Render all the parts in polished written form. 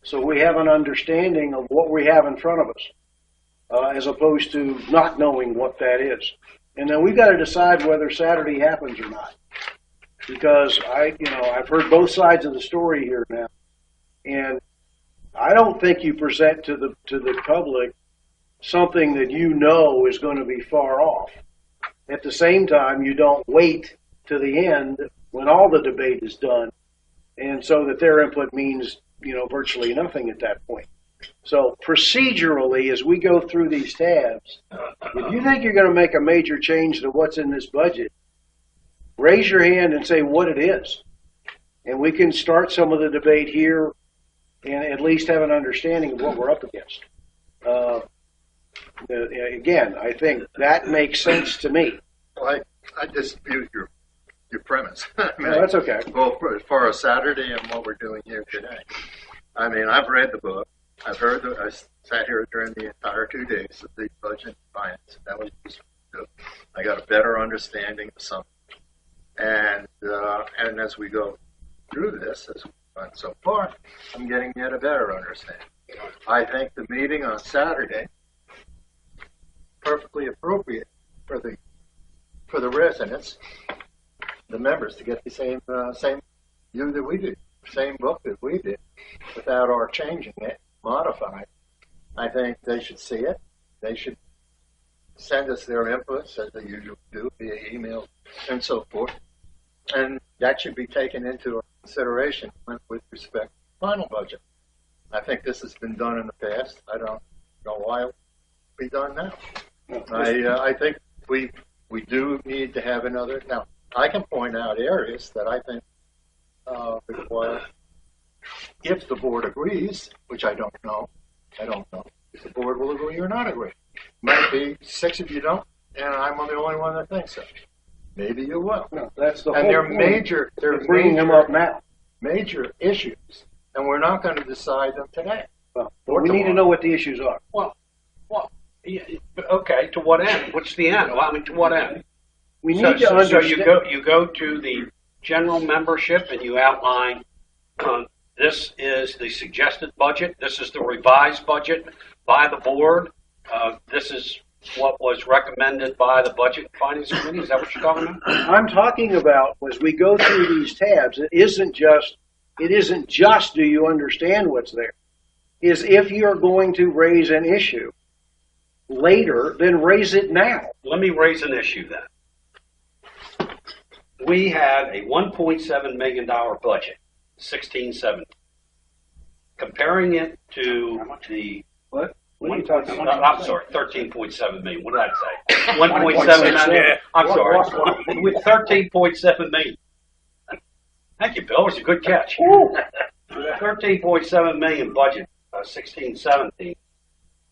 so we have an understanding of what we have in front of us, as opposed to not knowing what that is. And then we've got to decide whether Saturday happens or not, because I've heard both sides of the story here now, and I don't think you present to the public something that you know is going to be far off. At the same time, you don't wait to the end when all the debate is done, and so that their input means virtually nothing at that point. So procedurally, as we go through these tabs, if you think you're going to make a major change to what's in this budget, raise your hand and say what it is, and we can start some of the debate here and at least have an understanding of what we're up against. Again, I think that makes sense to me. Well, I dispute your premise. No, that's okay. Well, for a Saturday and what we're doing here today, I mean, I've read the book. I sat here during the entire 2 days of the budget and finance. That was good. I got a better understanding of something. And as we go through this, as we've done so far, I'm getting yet a better understanding. I think the meeting on Saturday perfectly appropriate for the residents, the members, to get the same view that we do, same book that we did, without our changing it, modifying. I think they should see it. They should send us their inputs as they usually do via email and so forth, and that should be taken into consideration with respect to the final budget. I think this has been done in the past. I don't know why it would be done now. I think we do need to have another. Now, I can point out areas that I think require, if the board agrees, which I don't know if the board will agree or not agree. Might be 6 of you don't, and I'm the only one that thinks so. Maybe you will. No, that's the and whole they're point. major. They're bringing them up now. Major issues, and we're not going to decide them today. Well, we need to know what the issues are. Well, yeah, okay. To what end? What's the end? Well, I mean, to what end? We need to understand. So you go to the general membership and you outline. This is the suggested budget. This is the revised budget by the board. This is what was recommended by the Budget and Finance Committee. Is that what you're talking about? I'm talking about, as we go through these tabs, it isn't just do you understand what's there. Is if you're going to raise an issue later, then raise it now. Let me raise an issue then. We had a $1.7 million budget, 16-17. Comparing it to the What? What are you talking about? I'm sorry, 13.7 million. What did I say? 1.7 million. I'm sorry. With 13.7 million. Thank you, Bill. It was a good catch. 13.7 million budget, 16-17.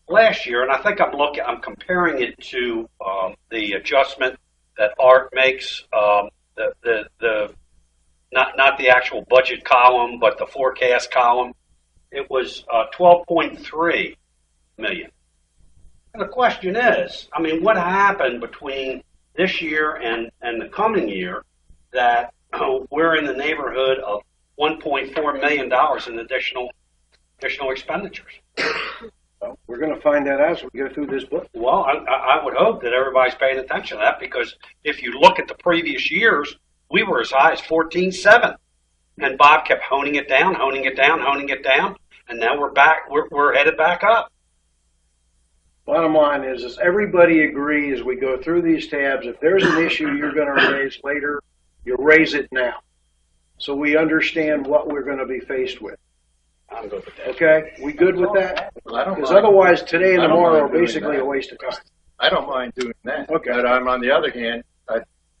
Last year, and I think I'm comparing it to the adjustment that Art makes, not the actual budget column, but the forecast column. It was 12.3 million. And the question is, I mean, what happened between this year and the coming year that we're in the neighborhood of $1.4 million in additional expenditures? Well, we're going to find that out as we go through this book. Well, I would hope that everybody's paying attention to that, because if you look at the previous years, we were as high as 14.7, and Bob kept honing it down, and now we're back. We're headed back up. Bottom line is everybody agree as we go through these tabs, if there's an issue you're going to raise later, you raise it now, so we understand what we're going to be faced with. I'm good with that. Okay, we good with that? Well, I don't Because mind. otherwise, today and I don't tomorrow mind are doing basically that. a waste of time. I don't mind doing that. Okay. But I'm on the other hand,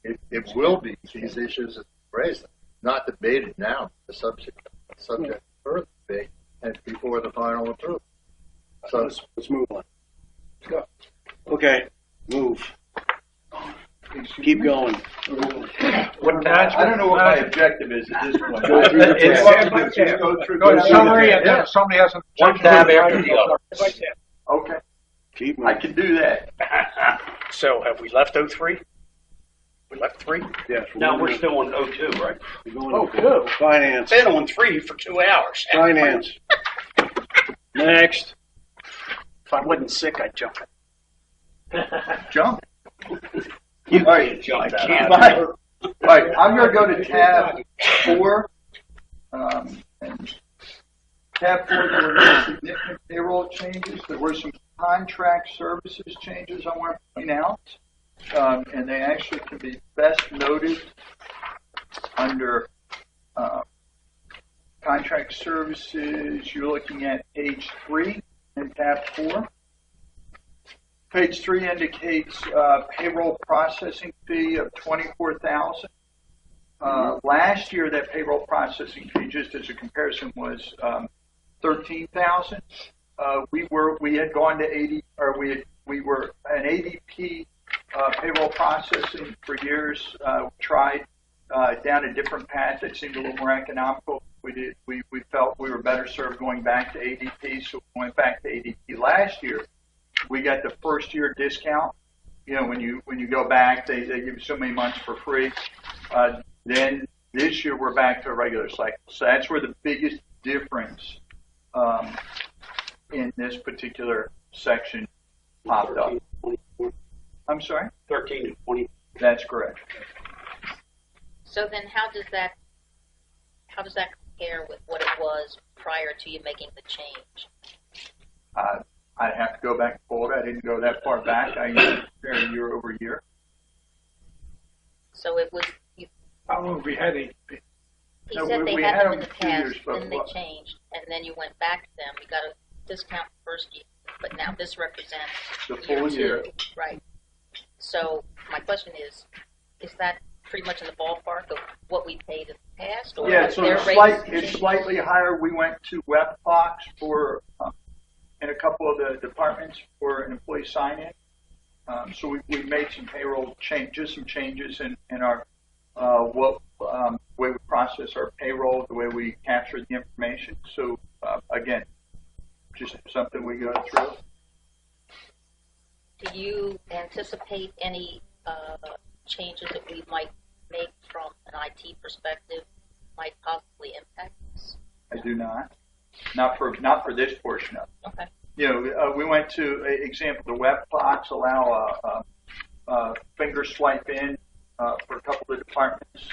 it will be these issues raised, not debated now. The subject further debate and before the final approval. So Let's move on. Let's go. Okay, move. Keep going. I don't know what my objective is at this point. Go through the tabs. Just go through Go the through the summary, tabs. and then if somebody has a One tab after the other. Okay, Keep I moving. can do that. So have we left 03? We left 3? Yes. Now we're still on 02, right? We're going to finance. Been on 3 for 2 hours. Finance. Next. If I wasn't sick, I'd jump it. Jump. You All right. can't jump I that can't. high. All right, I'm going to go to tab 4. And tab 4, there were no significant payroll changes. There were some contract services changes I want to point out. And they actually can be best noted under contract services. You're looking at page 3 in tab 4. Page 3 indicates payroll processing fee of $24,000. Last year, that payroll processing fee, just as a comparison, was $13,000. We had gone to 80, or we were an ADP payroll processing for years. Tried down a different path that seemed a little more economical. We felt we were better served going back to ADP, so we went back to ADP last year. We got the first year discount. You know, when you go back, they give you so many months for free. Then this year we're back to a regular cycle. So that's where the biggest difference in this particular section popped up. I'm sorry? 13 to 20. That's correct. So then how does that compare with what it was prior to you making the change? I'd have to go back and pull it. I didn't go that far back. I compared year over year. So it was, How long have we had ADP? he No, said we they had had them them in the 2 years, past, but then they what- changed, and then you went back to them. You got a discount the first year, but now this represents The full year. 2, right? So my question is that pretty much in the ballpark of what we paid in the past? Or Yeah, have so their it's, rates it's changed? slightly higher. We went to WebFox for in a couple of the departments for an employee sign-in. So we made some payroll changes, in our way we process our payroll, the way we capture the information. So again, just something we go through. Do you anticipate any changes that we might make from an IT perspective might possibly impact us? I do not for this portion of it. Okay. You know, we went to example the WebFox allow a finger swipe in for a couple of departments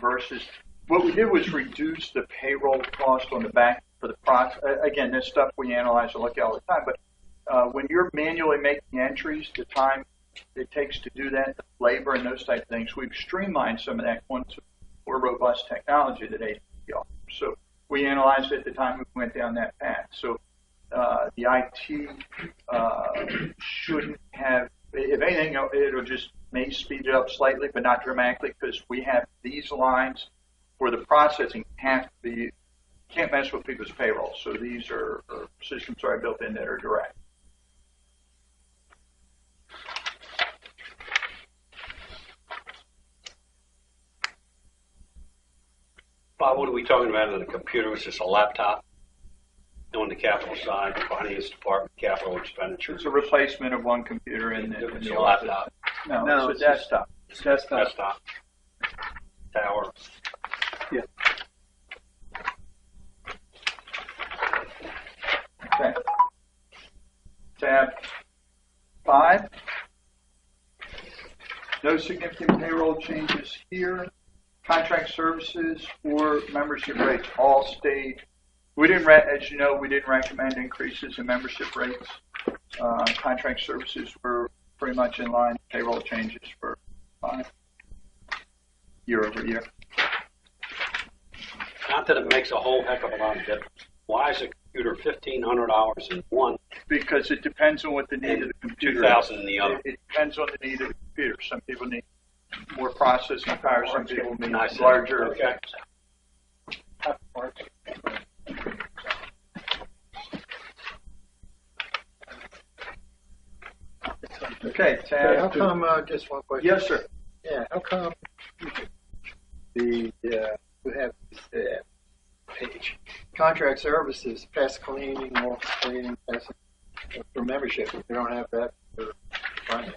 versus what we did was reduce the payroll cost on the back for the process. Again, this stuff we analyze and look at all the time, but when you're manually making entries, the time it takes to do that, the labor and those type of things, we've streamlined some of that once more robust technology that ADP offers. So we analyzed it at the time we went down that path. So the IT shouldn't have, if anything, it'll just may speed it up slightly, but not dramatically, because we have these lines for the processing have to be, can't mess with people's payroll. So these are systems already built in that are direct. Bob, what are we talking about on the computer? Is this a laptop? On the capital side, the finance department, capital expenditures. It's a replacement of one computer in the It's a office. laptop. No, it's a desktop. Desktop. Tower. Okay. Tab 5. No significant payroll changes here. Contract services for membership rates all stayed. We didn't, as you know, we didn't recommend increases in membership rates. Contract services were pretty much in line. Payroll changes for year over year. Not that it makes a whole heck of a lot of difference. Why is a computer $1,500 in one, Because it depends on what the need of the computer $2,000 in the other? It depends on the need of the computer. Some people need more processing power. Some people need Nice. larger. Okay. Okay, Hey, how tab. come, just one question? Yes, sir. Yeah, how come we have this page, contract services, pest cleaning, office cleaning, for membership, we don't have that for finance?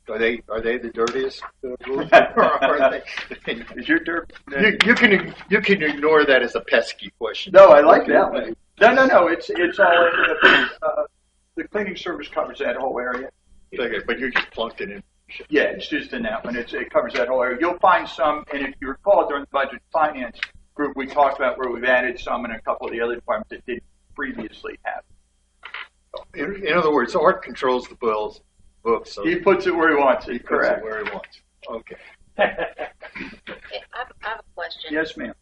Are they the dirtiest rules? Or are they? Is your dirt? You can ignore that as a pesky question. No, I like that one. No. It's all the cleaning service covers that whole area. Okay, but you just plunked it in. Yeah, it's just in that one. It covers that whole area. You'll find some, and if you recall during the budget finance group, we talked about where we've added some in a couple of the other departments that didn't previously have. In other words, Art controls the books. So He puts it where he wants it. he puts Correct. it where he wants. Okay. Okay, I have a question. Yes, ma'am.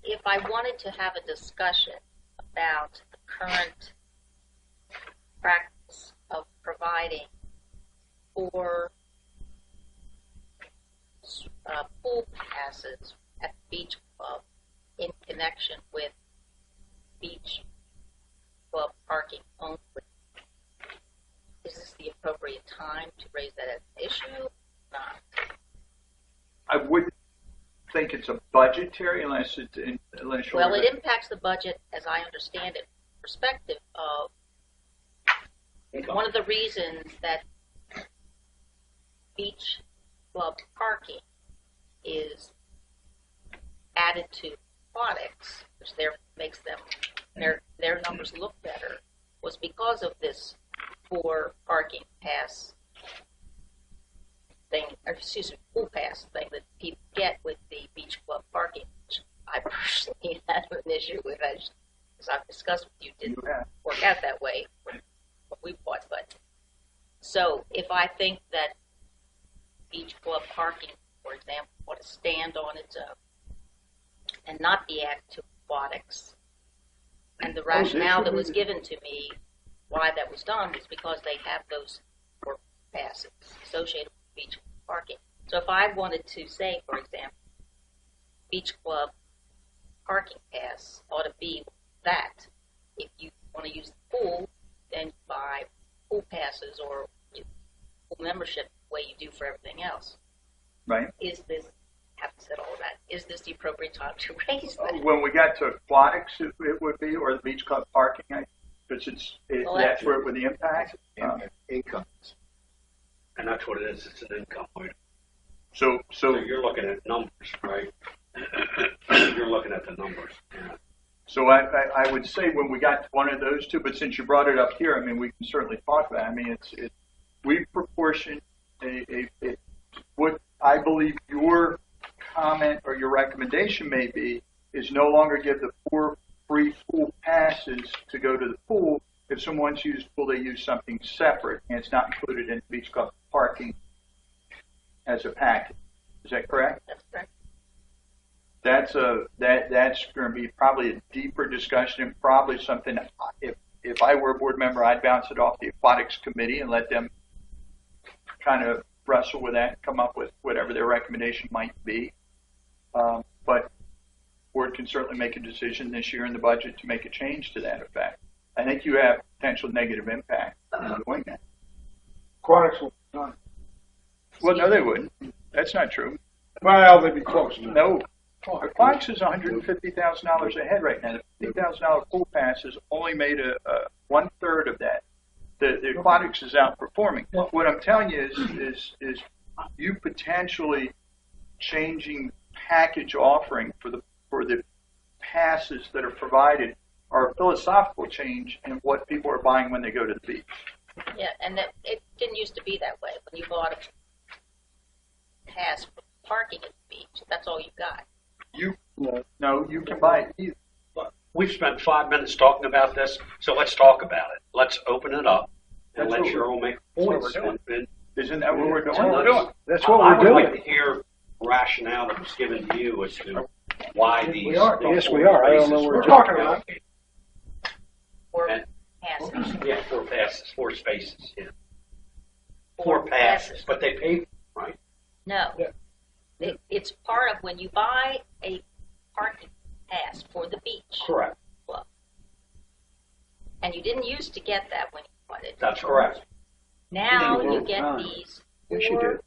If I wanted to have a discussion about the current practice of providing for pool passes at the beach club in connection with beach club parking only, is this the appropriate time to raise that as an issue? Not. I wouldn't think it's a budgetary unless you're. Well, it impacts the budget, as I understand it, perspective of one of the reasons that beach club parking is added to aquatics, which makes them their numbers look better, was because of this poor parking pass thing, or excuse me, pool pass thing that people get with the beach club parking, which I personally had an issue with, as I've discussed with you, didn't work out that way when we bought. But so if I think that beach club parking, for example, ought to stand on its own and not be added to aquatics, and the rationale that was given to me why that was done was because they have those poor passes associated with beach parking. So if I wanted to say, for example, beach club parking pass ought to be that. If you want to use the pool, then you buy pool passes or pool membership the way you do for everything else. Right. Having said all of that, is this the appropriate time to raise that? When we got to aquatics, it would be, or the beach club parking, because that's where it would impact. Income. And that's what it is. It's an income item. So So you're looking at numbers, right? You're looking at the numbers. Yeah. So I would say when we got to one of those two, but since you brought it up here, I mean, we can certainly talk about it. I mean, we proportion what I believe your comment or your recommendation may be is no longer give the 4 free pool passes to go to the pool. If someone's used pool, they use something separate, and it's not included in beach club parking as a package. Is that correct? That's correct. That's going to be probably a deeper discussion, and probably something. If I were a board member, I'd bounce it off the aquatics committee and let them kind of wrestle with that and come up with whatever their recommendation might be. But board can certainly make a decision this year in the budget to make a change to that effect. I think you have potential negative impact in doing that. Aquatics will be done. Well, no, they wouldn't. That's not true. Well, they'd be close. No. Aquatics is $150,000 a head right now. The $50,000 pool pass has only made a 1/3 of that. The aquatics is outperforming. What I'm telling you is you potentially changing package offering for the passes that are provided are a philosophical change in what people are buying when they go to the beach. Yeah, and it didn't used to be that way. When you bought a pass for parking at the beach, that's all you got. No, you can buy it either. We've spent 5 minutes talking about this, so let's talk about it. Let's open it up and let Cheryl make points. Isn't that what we're doing? That's what I we're would like doing. to hear rationale that was given to you as to why these. Yes, we are. I don't know what we're talking about. Or And- passes. Yeah, 4 passes, 4 spaces. Yeah, 4 passes, but they pay, right? No. Yeah. It's part of when you buy a parking pass for the beach Correct. club. And you didn't used to get that when you bought it. That's correct. Now You you did. get these Yes, you 4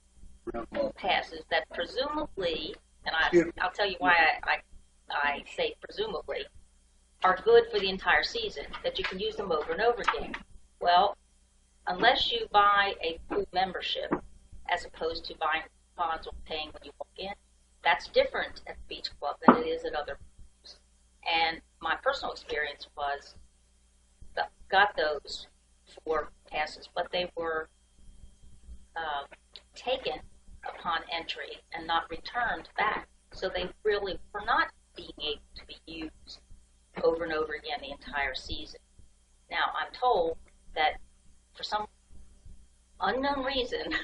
did. pool passes that presumably, and Yeah. I'll tell you why I say presumably, are good for the entire season, that you can use them over and over again. Well, unless you buy a pool membership as opposed to buying coupons or paying when you walk in, that's different at the beach club than it is at other pools. And my personal experience was got those 4 passes, but they were taken upon entry and not returned back. So they really were not being able to be used over and over again the entire season. Now, I'm told that for some unknown reason,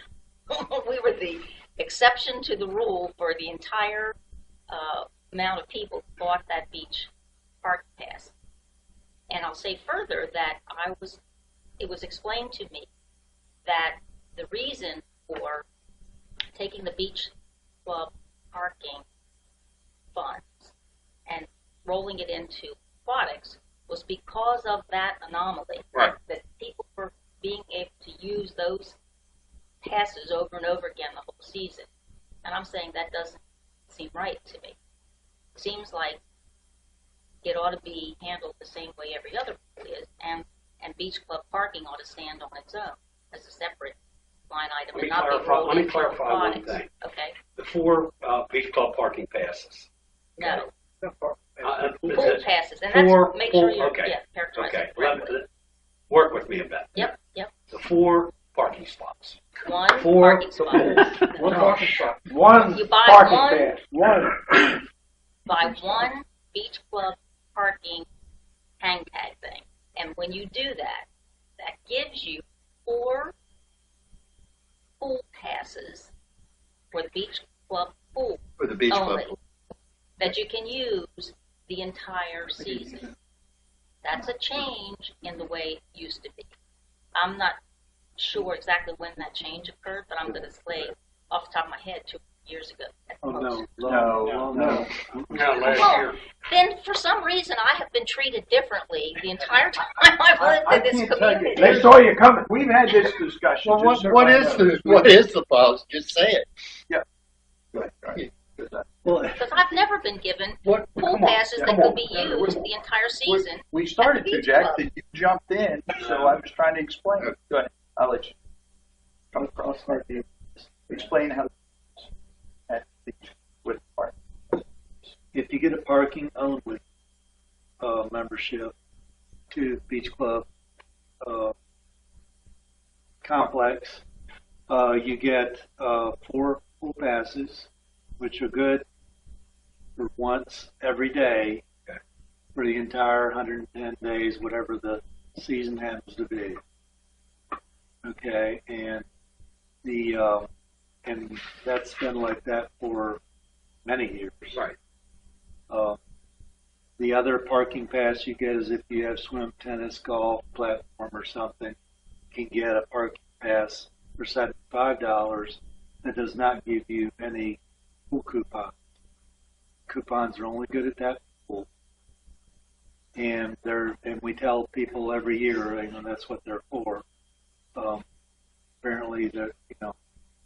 we were the exception to the rule for the entire amount of people who bought that beach park pass. And I'll say further that it was explained to me that the reason for taking the beach club parking funds and rolling it into aquatics was because of that anomaly. Right. That people were being able to use those passes over and over again the whole season. And I'm saying that doesn't seem right to me. It seems like it ought to be handled the same way every other pool is, and beach club parking ought to stand on its own as a separate line item and not be rolled Let me into clarify one aquatics. thing. Okay? The 4 beach club parking passes. No. Pool Pool passes, and that's make sure you're okay. characterizing Okay, it correctly. work with me a bit. Yep. The 4 parking spots. One 4 parking spot. One parking spot. One You buy parking one- pass. One. Buy one beach club parking hang tag thing. And when you do that, that gives you 4 pool passes for the beach club pool For the beach only club. that you can use the entire season. That's a change in the way it used to be. I'm not sure exactly when that change occurred, but I'm going to say off the top of my head 2 years ago. At Oh, most. no. No, last Well, year. then for some reason I have been treated differently the entire time I've lived I in this can't tell you. community. They saw you coming. We've had this discussion. Well, just so what I is know. the policy? Just say it. Right. Well, Because I've never been given What? pool Come on, passes that come could on. be used the entire season. We started At the to, beach Jack, club. that you jumped in, so I was trying to explain. Go ahead. I'll let you come across. Explain how at the beach with park. If you get a parking only membership to Beach Club complex, you get 4 pool passes, which are good for once every day for the entire 110 days, whatever the season happens to be. Okay, and and that's been like that for many years. Right. The other parking pass you get is if you have swim, tennis, golf, platform, or something, you can get a parking pass for $75 that does not give you any pool coupons. Coupons are only good at that pool. And we tell people every year, that's what they're for. Apparently, there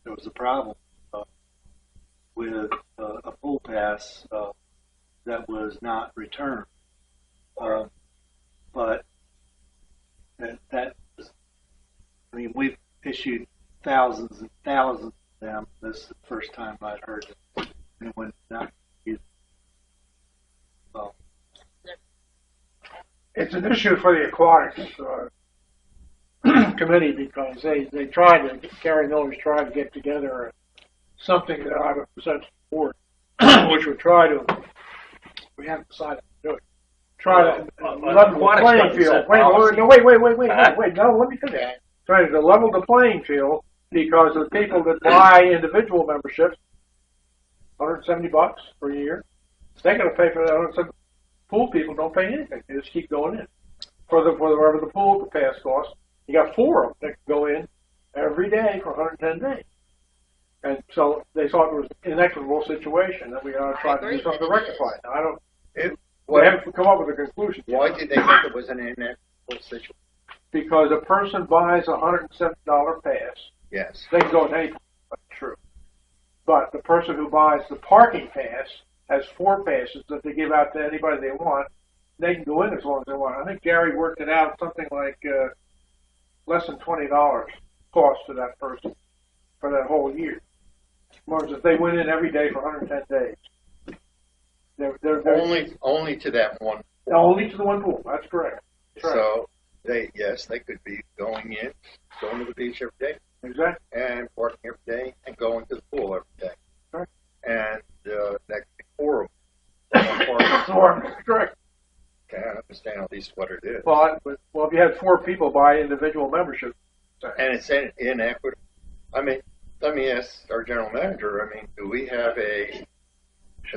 was a problem with a pool pass that was not returned. But we've issued thousands and thousands of them. This is the first time I'd heard anyone not use. Well, it's an issue for the aquatics committee because they tried to, Gary Miller's tried to get together something that I would present to the board, which would try to, we haven't decided to do it, try to level the playing field. Wait, no, let me finish. Trying to level the playing field because the people that buy individual memberships, $170 for a year, they're going to pay for that. 170. Pool people don't pay anything; they just keep going in for whatever the pool pass costs. You got 4 of them that can go in every day for 110 days, and so they thought it was an inequitable situation that we ought to try to do something to rectify it. Now, I don't. We haven't come up with a conclusion. Why did they think it was an inequitable situation? Because a person buys a $170 pass. Yes. They can go in any, that's true. But the person who buys the parking pass has 4 passes that they give out to anybody they want. They can go in as long as they want. I think Gary worked it out something like less than $20 cost to that person for that whole year. Whereas if they went in every day for 110 days, they're Only to that one Only to the one pool, that's correct. So they could be going to the beach every day Exactly. and parking every day and going to the pool every day. Right. And that could be horrible. Correct. Can't understand at least what it is. Well, if you had 4 people buy individual membership. And it's inequitable. I mean, let me ask our general manager, I mean, do we have a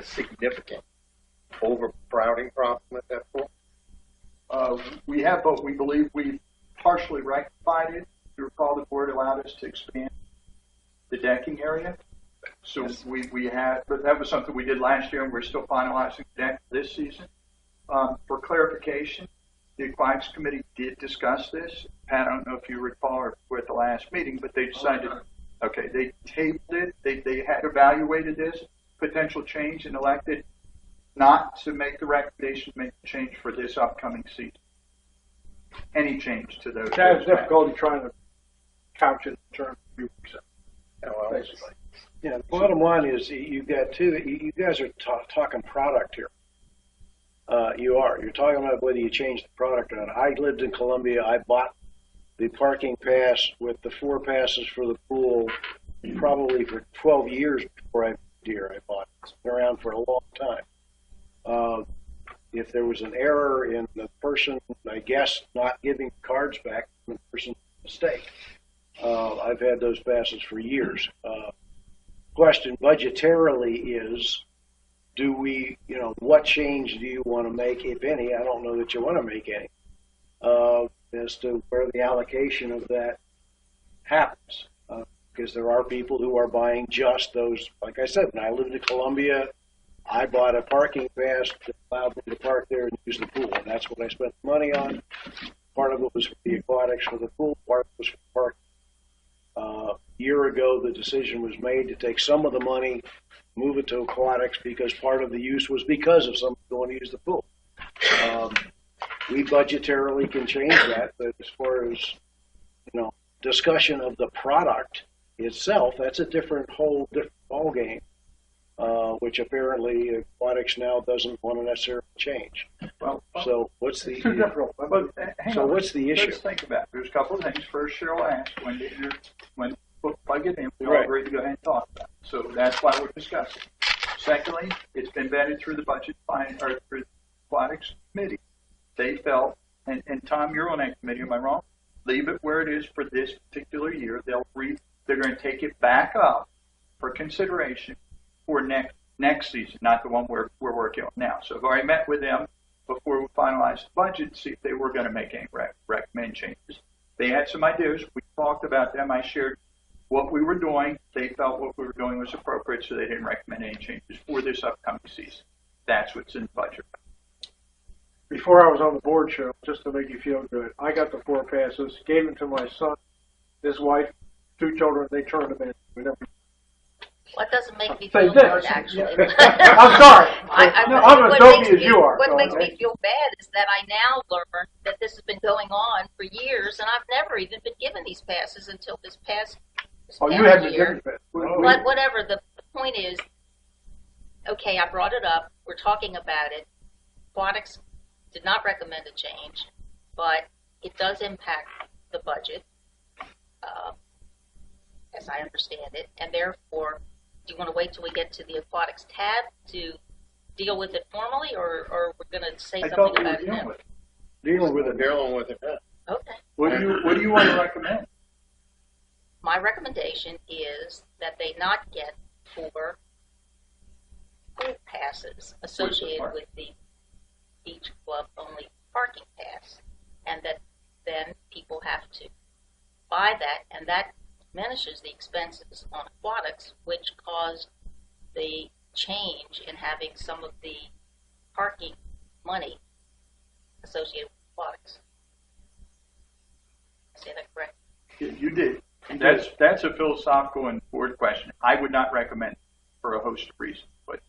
significant overcrowding problem at that pool? We have, but we believe we've partially rectified it. You recall the board allowed us to expand the decking area. So Yes. we had, but that was something we did last year, and we're still finalizing the deck this season. For clarification, the Aquatics Committee did discuss this. Pat, I don't know if you recall or were at the last meeting, but they decided, okay, they tabled it. They had evaluated this potential change and elected not to make the recommendation, make the change for this upcoming season. Any change to those? Chad's difficulty trying to couch it in terms of 2%. Basically. Yeah, the bottom line is you've got you guys are talking product here. You are. You're talking about whether you change the product or not. I lived in Columbia. I bought the parking pass with the 4 passes for the pool probably for 12 years before I moved here. I bought it. It's been around for a long time. If there was an error in the person, I guess, not giving cards back, the person's mistake. I've had those passes for years. Question budgetarily is, do we, what change do you want to make, if any? I don't know that you want to make any, as to where the allocation of that happens. Because there are people who are buying just those, like I said, when I lived in Columbia, I bought a parking pass that allowed me to park there and use the pool, and that's what I spent the money on. Part of it was for the aquatics for the pool, part of it was for parking. A year ago, the decision was made to take some of the money, move it to aquatics, because part of the use was because of someone going to use the pool. We budgetarily can change that, but as far as, discussion of the product itself, that's a whole different ballgame, which apparently aquatics now doesn't want to necessarily change. Well, So what's the too difficult. But hang So on. what's the issue? Let's think about it. There's a couple of things. First, Cheryl asked when plug it in, we all Right. agreed to go ahead and talk about it. So that's why we're discussing. Secondly, it's been vetted through the through the aquatics committee. They felt, and Tom, you're on that committee, am I wrong? Leave it where it is for this particular year. They're going to take it back up for consideration for next season, not the one we're working on now. So I've already met with them before we finalized the budget to see if they were going to make any recommend changes. They had some ideas. We talked about them. I shared what we were doing. They felt what we were doing was appropriate, so they didn't recommend any changes for this upcoming season. That's what's in the budget. Before I was on the board show, just to make you feel good, I got the 4 passes, gave them to my son, his wife, 2 children. They turned them in. We never. Well, it doesn't make me They feel did. good, actually. I'm sorry. I'm as what dopey makes as me- you are. What so, makes me feel bad is that I now learn that this has been going on for years, and I've never even been given these passes until this past Oh, you had the year. different. But whatever, the point is, okay, I brought it up. We're talking about it. Aquatics did not recommend a change, but it does impact the budget, as I understand it, and therefore, do you want to wait till we get to the aquatics tab to deal with it formally, or we're going to say I something thought we were about it dealing now? with it. dealing with it? Dealing with it now. Okay. What do you want to recommend? My recommendation is that they not get 4 pool passes associated park? with the beach club only parking pass, and that then people have to buy that, and that diminishes the expenses on aquatics, which caused the change in having some of the parking money associated with aquatics. Say that correct? You did. That's a philosophical and board question. I would not recommend it for a host of reasons. But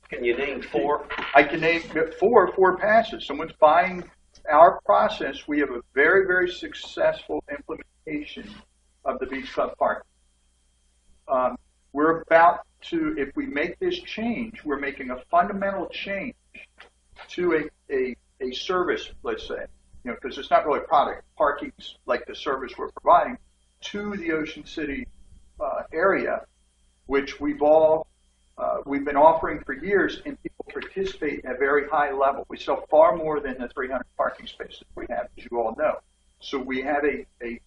Can you name 4? I can name 4 passes. Someone's buying our process. We have a very, very successful implementation of the beach club park. We're about to, if we make this change, we're making a fundamental change to a service, let's say, because it's not really a product, parking's like the service we're providing to the Ocean City area, which we've been offering for years, and people participate at a very high level. We sell far more than the 300 parking spaces we have, as you all know. So we have a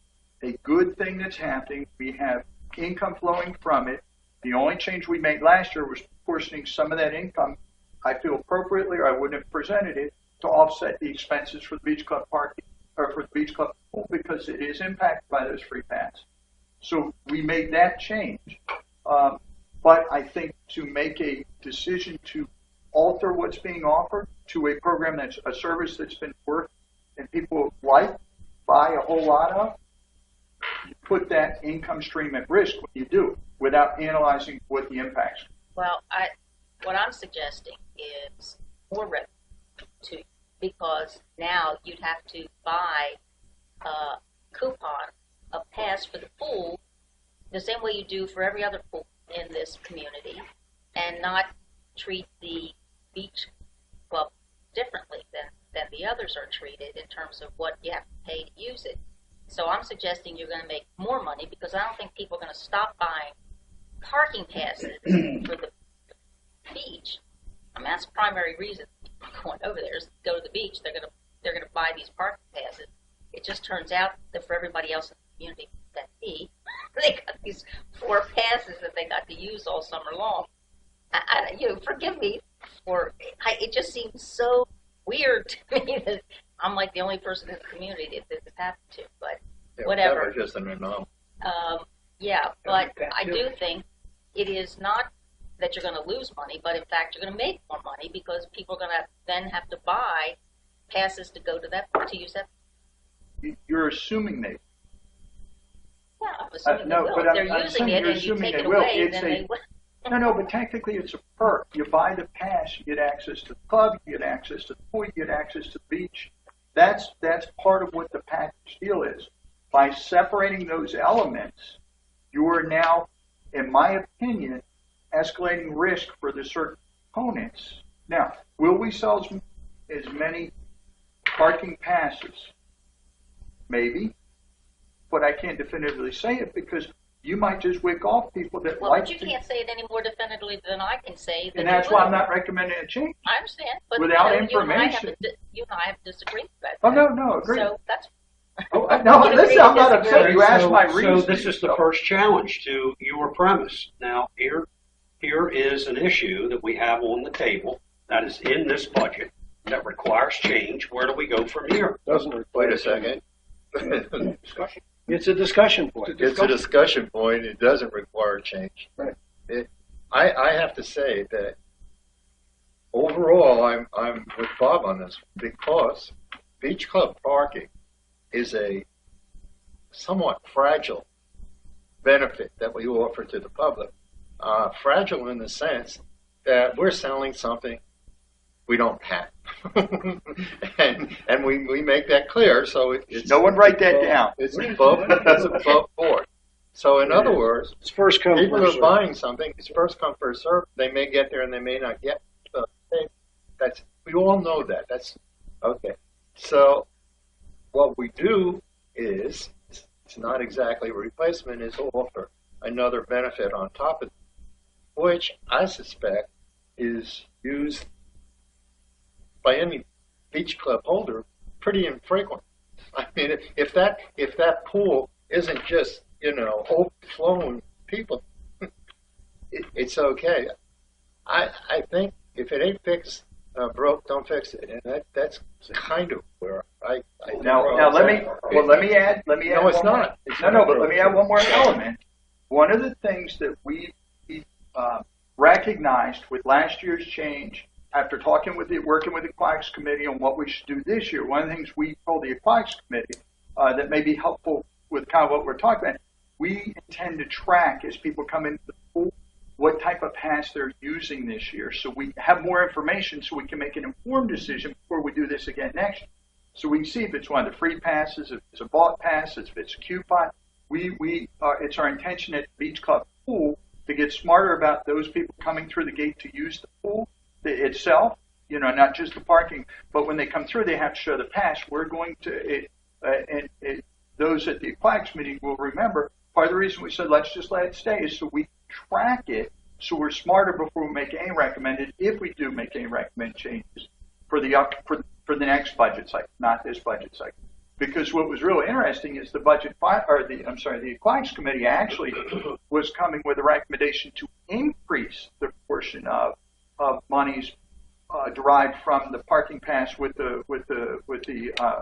good thing that's happening. We have income flowing from it. The only change we made last year was portioning some of that income, I feel appropriately, or I wouldn't have presented it, to offset the expenses for the beach club parking, or for the beach club pool, because it is impacted by those free passes. So we made that change. But I think to make a decision to alter what's being offered to a program that's a service that's been worked and people buy a whole lot of, you put that income stream at risk when you do it without analyzing what the impacts are. Well, what I'm suggesting is more revenue to, because now you'd have to buy a coupon, a pass for the pool, the same way you do for every other pool in this community, and not treat the beach club differently than the others are treated in terms of what you have to pay to use it. So I'm suggesting you're going to make more money, because I don't think people are going to stop buying parking passes for the beach. I mean, that's the primary reason people are going over there is to go to the beach. They're going to buy these parking passes. It just turns out that for everybody else in the community than me, they got these 4 passes that they got to use all summer long. Forgive me it just seems so weird to me that I'm like the only person in the community that this happened to, but whatever. That was just an anomaly. But I do think it is not that you're going to lose money, but in fact you're going to make more money, because people are going to then have to buy passes to go to use that. You're assuming they. Yeah, I'm assuming no, they will. but If they're I'm using saying it you're and you assuming take they it will. away, It's then they will. No, but technically it's a perk. You buy the pass, you get access to the club, you get access to the pool, you get access to the beach. That's part of what the package deal is. By separating those elements, you are now, in my opinion, escalating risk for the certain components. Now, will we sell as many parking passes? Maybe, but I can't definitively say it, because you might just wick off people that Well, like but you can't say it any more definitively than I can say. and that's why I'm not recommending a change. I understand, but Without you and I have information. you and I have disagreed about Oh, that. no, agree. So that's. No, listen, I'm not upset. You asked my reason. So this is the first challenge to your premise. Now, here is an issue that we have on the table that is in this budget that requires change. Where do we go from here? Doesn't Wait require a second. It's a discussion point. It's a discussion point. It doesn't require change. Right. I have to say that overall, I'm with Bob on this, because beach club parking is a somewhat fragile benefit that we offer to the public. Fragile in the sense that we're selling something we don't have. and we make that clear, so it's No one write that down. It's above board. So in other words, It's first come, people first are served. buying something. It's first come, first served. They may get there and they may not get. We all know that. That's okay. So what we do is, it's not exactly a replacement, is offer another benefit on top of it, which I suspect is used by any beach club holder pretty infrequent. I mean, if that pool isn't just overflowing people, it's okay. I think if it ain't fixed, broke, don't fix it, and that's kind of where I Now let me add. No, it's one more- not. It's No, not but let me add one more element. One of the things that we recognized with last year's change, after working with the Aquatics Committee on what we should do this year, one of the things we told the Aquatics Committee that may be helpful with kind of what we're talking about, we intend to track as people come into the pool what type of pass they're using this year, so we have more information so we can make an informed decision before we do this again next year. So we can see if it's one of the free passes, if it's a bought pass, if it's a coupon. It's our intention at the Beach Club pool to get smarter about those people coming through the gate to use the pool itself, not just the parking, but when they come through, they have to show the pass. We're going to, those at the Aquatics meeting will remember, part of the reason we said let's just let it stay is so we track it, so we're smarter before we make any recommended, if we do make any recommended changes for the next budget cycle, not this budget cycle. Because what was really interesting is the Aquatics Committee actually was coming with a recommendation to increase the portion of monies derived from the parking pass with the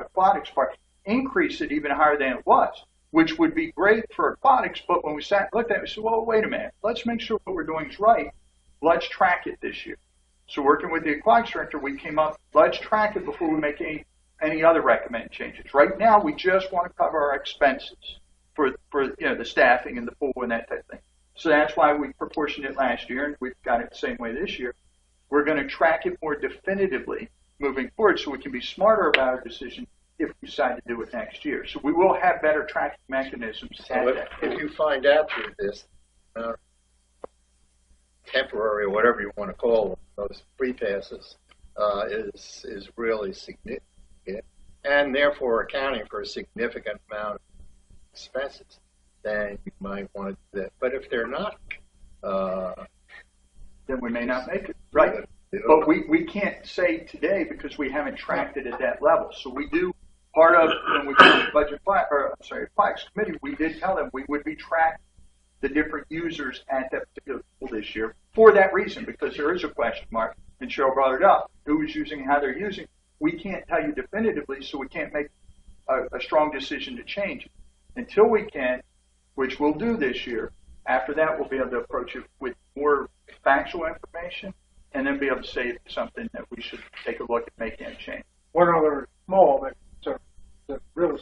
aquatics park, increase it even higher than it was, which would be great for aquatics. But when we sat and looked at it, we said, well, wait a minute, let's make sure what we're doing is right. Let's track it this year. So working with the aquatics director, we came up, let's track it before we make any other recommended changes. Right now, we just want to cover our expenses for the staffing and the pool and that type of thing. So that's why we proportioned it last year, and we've got it the same way this year. We're going to track it more definitively moving forward so we can be smarter about our decision if we decide to do it next year. So we will have better tracking mechanisms. So if you find out through this temporary, or whatever you want to call them, those free passes, is really significant, and therefore accounting for a significant amount of expenses, then you might want to do that. But if they're not, then we may not make it. Right. But we can't say today because we haven't tracked it at that level. So we do, part of, when we did the Aquatics Committee, we did tell them we would be tracking the different users at that particular pool this year for that reason, because there is a question mark, and Cheryl brought it up, who is using, how they're using. We can't tell you definitively, so we can't make a strong decision to change it. Until we can, which we'll do this year, after that we'll be able to approach it with more factual information, and then be able to say it's something that we should take a look at making a change. One other small, but the real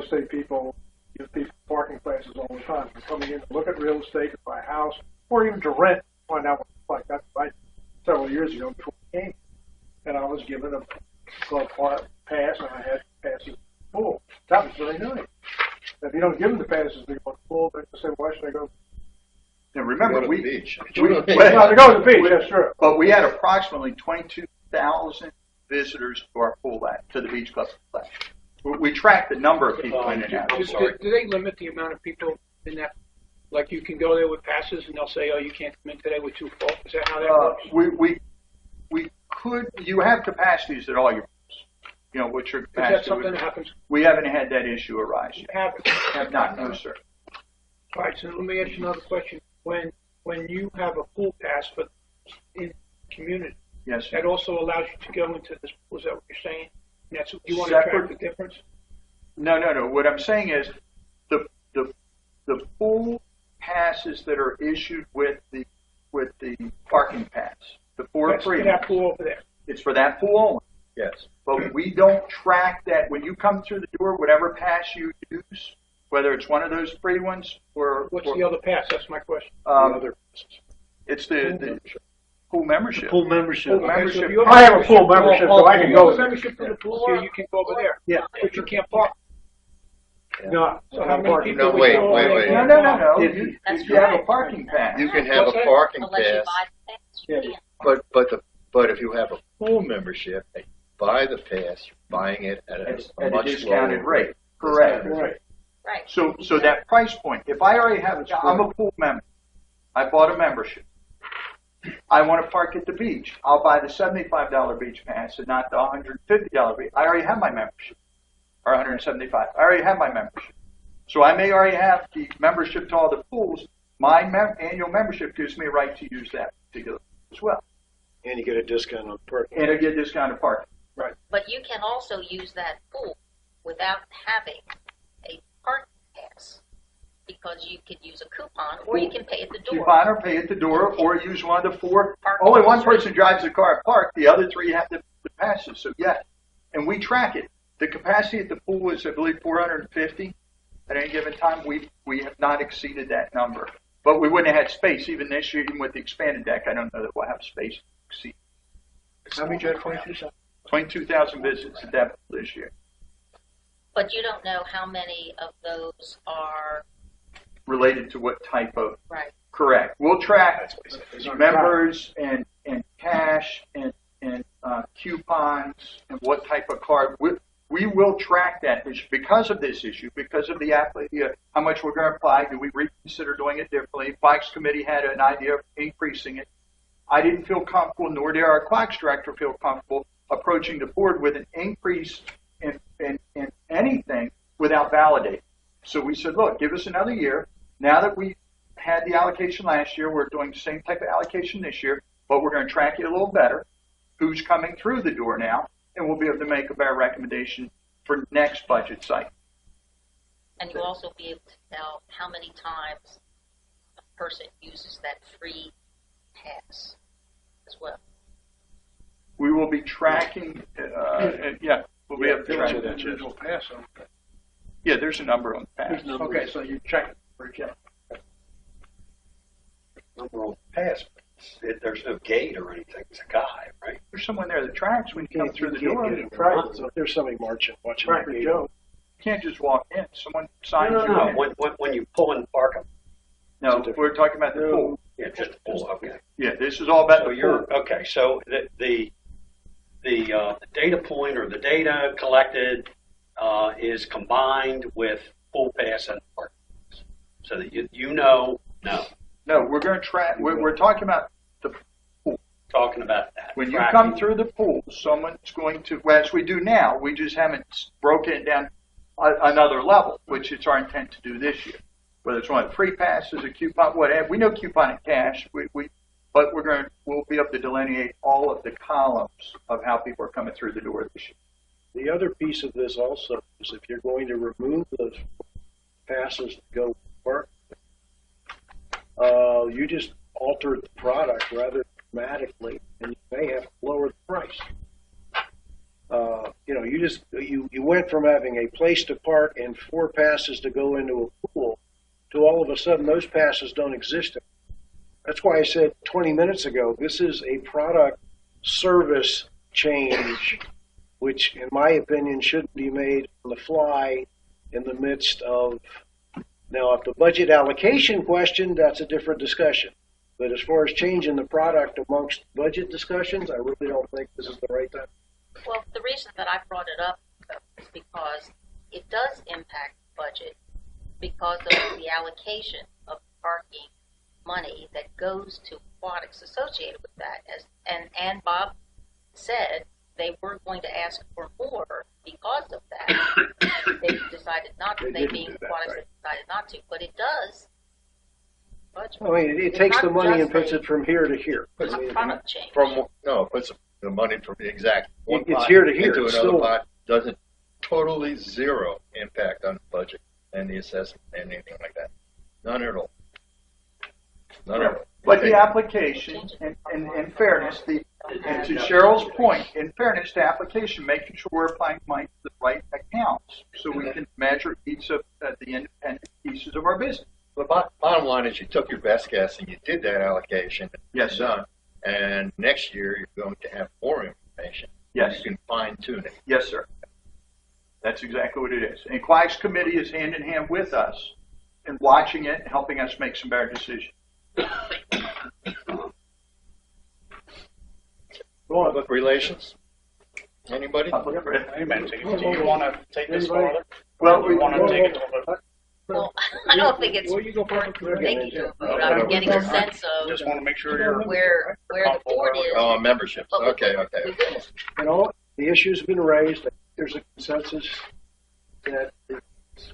estate people give people parking places all the time. They're coming in to look at real estate, to buy a house, or even to rent, find out what it's like. That's right. Several years ago before I came, and I was given a club pass, and I had passes to the pool. That was very nice. If you don't give them the passes to go to the pool, they say, why should I go? Now remember, to the beach. To go to the beach, that's true. But we had approximately 22,000 visitors to our pool to the beach club last year. We track the number of people in and out. Do they limit the amount of people in that? Like you can go there with passes and they'll say, oh, you can't come in today, we're too full. Is that how that works? We could, you have capacities at all your pools. What's your capacity? Is that something that happens? We haven't had that issue arise yet. Happens. Have not, no, sir. All right, so let me ask you another question. When you have a pool pass for in community, yes, sir. that also allows you to go into this pool. Is that what you're saying? That's what you want to track the difference? No. What I'm saying is the pool passes that are issued with the parking pass, the four free. For that pool over there. It's for that pool only. Yes. But we don't track that when you come through the door. Whatever pass you use, whether it's one of those free ones or what's the other pass? That's my question. It's the pool membership. Pool membership. Pool membership. So I have a pool membership, so I can go. If you have a membership to the pool, you can go over there. Yeah. But you can't park. No. So how many people? No, wait. No. That's If you have a parking pass, You can have a parking Unless you pass, buy the pass, you can't. but if you have a pool membership, and you buy the pass, you're buying it at a much discounted lower rate. Correct. Right. Right. So that price point, if I already have, I'm a pool member, I bought a membership. I want to park at the beach. I'll buy the $75 beach pass and not the $150 beach. I already have my membership, or $175. I already have my membership. So I may already have the membership to all the pools. My annual membership gives me a right to use that particular as well. And you get a discount on parking. And I get discounted parking. Right. But you can also use that pool without having a parking pass, because you could use a coupon, or you can pay at the door. Coupon or pay at the door, or use one of the four. Only one person drives the car at park. The other three have the passes. So yeah, and we track it. The capacity at the pool is, I believe, 450 at any given time. We have not exceeded that number, but we wouldn't have had space even this year, even with the expanded deck. I don't know that we'll have space to exceed. How many you had? 22,000. 22,000 visits at that pool this year. But you don't know how many of those are Related to what type of? right. Correct. We'll track members and cash and coupons and what type of card. We will track that issue because of this issue, because of how much we're going to apply. Do we reconsider doing it differently? Flags Committee had an idea of increasing it. I didn't feel comfortable, nor did our Flags Director feel comfortable approaching the board with an increase in anything without validating. So we said, look, give us another year. Now that we had the allocation last year, we're doing the same type of allocation this year, but we're going to track it a little better. Who's coming through the door now, and we'll be able to make a better recommendation for next budget cycle. And you'll also be able to tell how many times a person uses that free pass as well. We will be tracking, we'll be able to track that. Individual pass. Yeah, there's a number on the pass. Okay, so you check it for each other. Number on the pass. There's no gate or anything. It's a guy, right? There's someone there that tracks when you come through the door. You So if there's somebody watching that game, can't just walk in. Someone signs you No. in. When you pull in the parking. No, we're talking about the pool. Yeah, just the pool. Okay. Yeah, this is all about So the you're pool. okay. So the data point or the data collected is combined with pool pass and parking, so that you know. No, we're going to track. We're talking about the pool. Talking about that. When you Tracking. come through the pool, someone's going to, well, as we do now, we just haven't broken it down another level, which it's our intent to do this year. Whether it's one of the free passes, a coupon, whatever. We know coupon and cash, but we'll be able to delineate all of the columns of how people are coming through the door this year. the other piece of this also is if you're going to remove those passes to go work, you just altered the product rather dramatically, and you may have to lower the price. You went from having a place to park and 4 passes to go into a pool to all of a sudden those passes don't exist anymore. That's why I said 20 minutes ago, this is a product service change, which in my opinion shouldn't be made on the fly in the midst of. Now, if the budget allocation question, that's a different discussion. But as far as changing the product amongst budget discussions, I really don't think this is the right time. Well, the reason that I brought it up is because it does impact the budget because of the allocation of parking money that goes to aquatics associated with that. And Bob said they were going to ask for more because of that. They decided not to. They being aquatics, they decided not to. But it does. Budget. I mean, it takes the money and puts it from here to here. It's a product change. It puts the money from the exact one It's pot here to here. into It's another still- pot. Doesn't totally zero impact on the budget and the assessment and anything like that. None at all. None at all. But the application, in fairness, and to Cheryl's point, in fairness to application, making sure we're applying money to the right accounts so we can measure each of the independent pieces of our business. The bottom line is you took your best guess and you did that allocation. Yes, sir. Done. And next year you're going to have more information. Yes. You can fine tune it. Yes, sir. That's exactly what it is. And Quacks Committee is hand in hand with us in watching it and helping us make some better decisions. Public relations? Anybody? Amen. Do you want to take this further? Well, we want to take it to a Well, I don't think it's Well, you go first. thank you. I'm getting a sense of Just want to make sure you're where the board is. Oh, memberships. But we Okay. will. The issue's been raised. There's a consensus that it's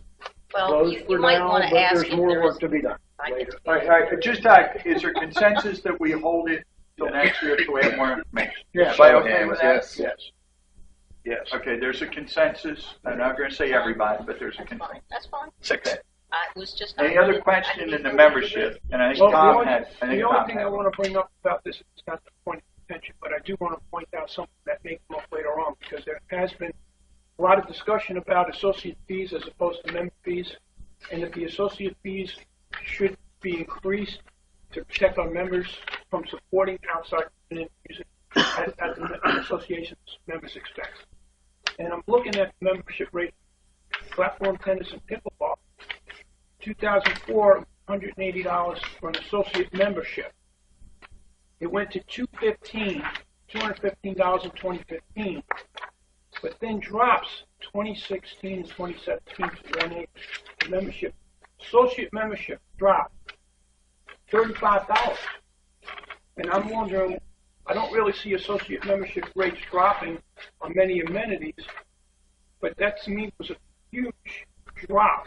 Well, closed you for might now, want but to ask there's if more there work is. to be done I later. Is there consensus that we hold it till next year till we have more information? Yes. Everybody okay with that? Yes. Yes. Okay, there's a consensus. I'm not going to say everybody, but there's a That's consensus. fine. That's fine. 6. I was just. Any other question in the membership? And I think Well, Tom the had. only thing I want to bring up about this is not the point of contention, but I do want to point out something that may come up later on because there has been a lot of discussion about associate fees as opposed to member fees, and that the associate fees should be increased to protect our members from supporting outside music at the association's members' expense. And I'm looking at the membership rate, platform tennis and pickleball. 2004, $180 for an associate membership. It went to $215 in 2015, but then drops 2016 and 2017 to 180. The membership, associate membership dropped $35. And I'm wondering, I don't really see associate membership rates dropping on many amenities, but that to me was a huge drop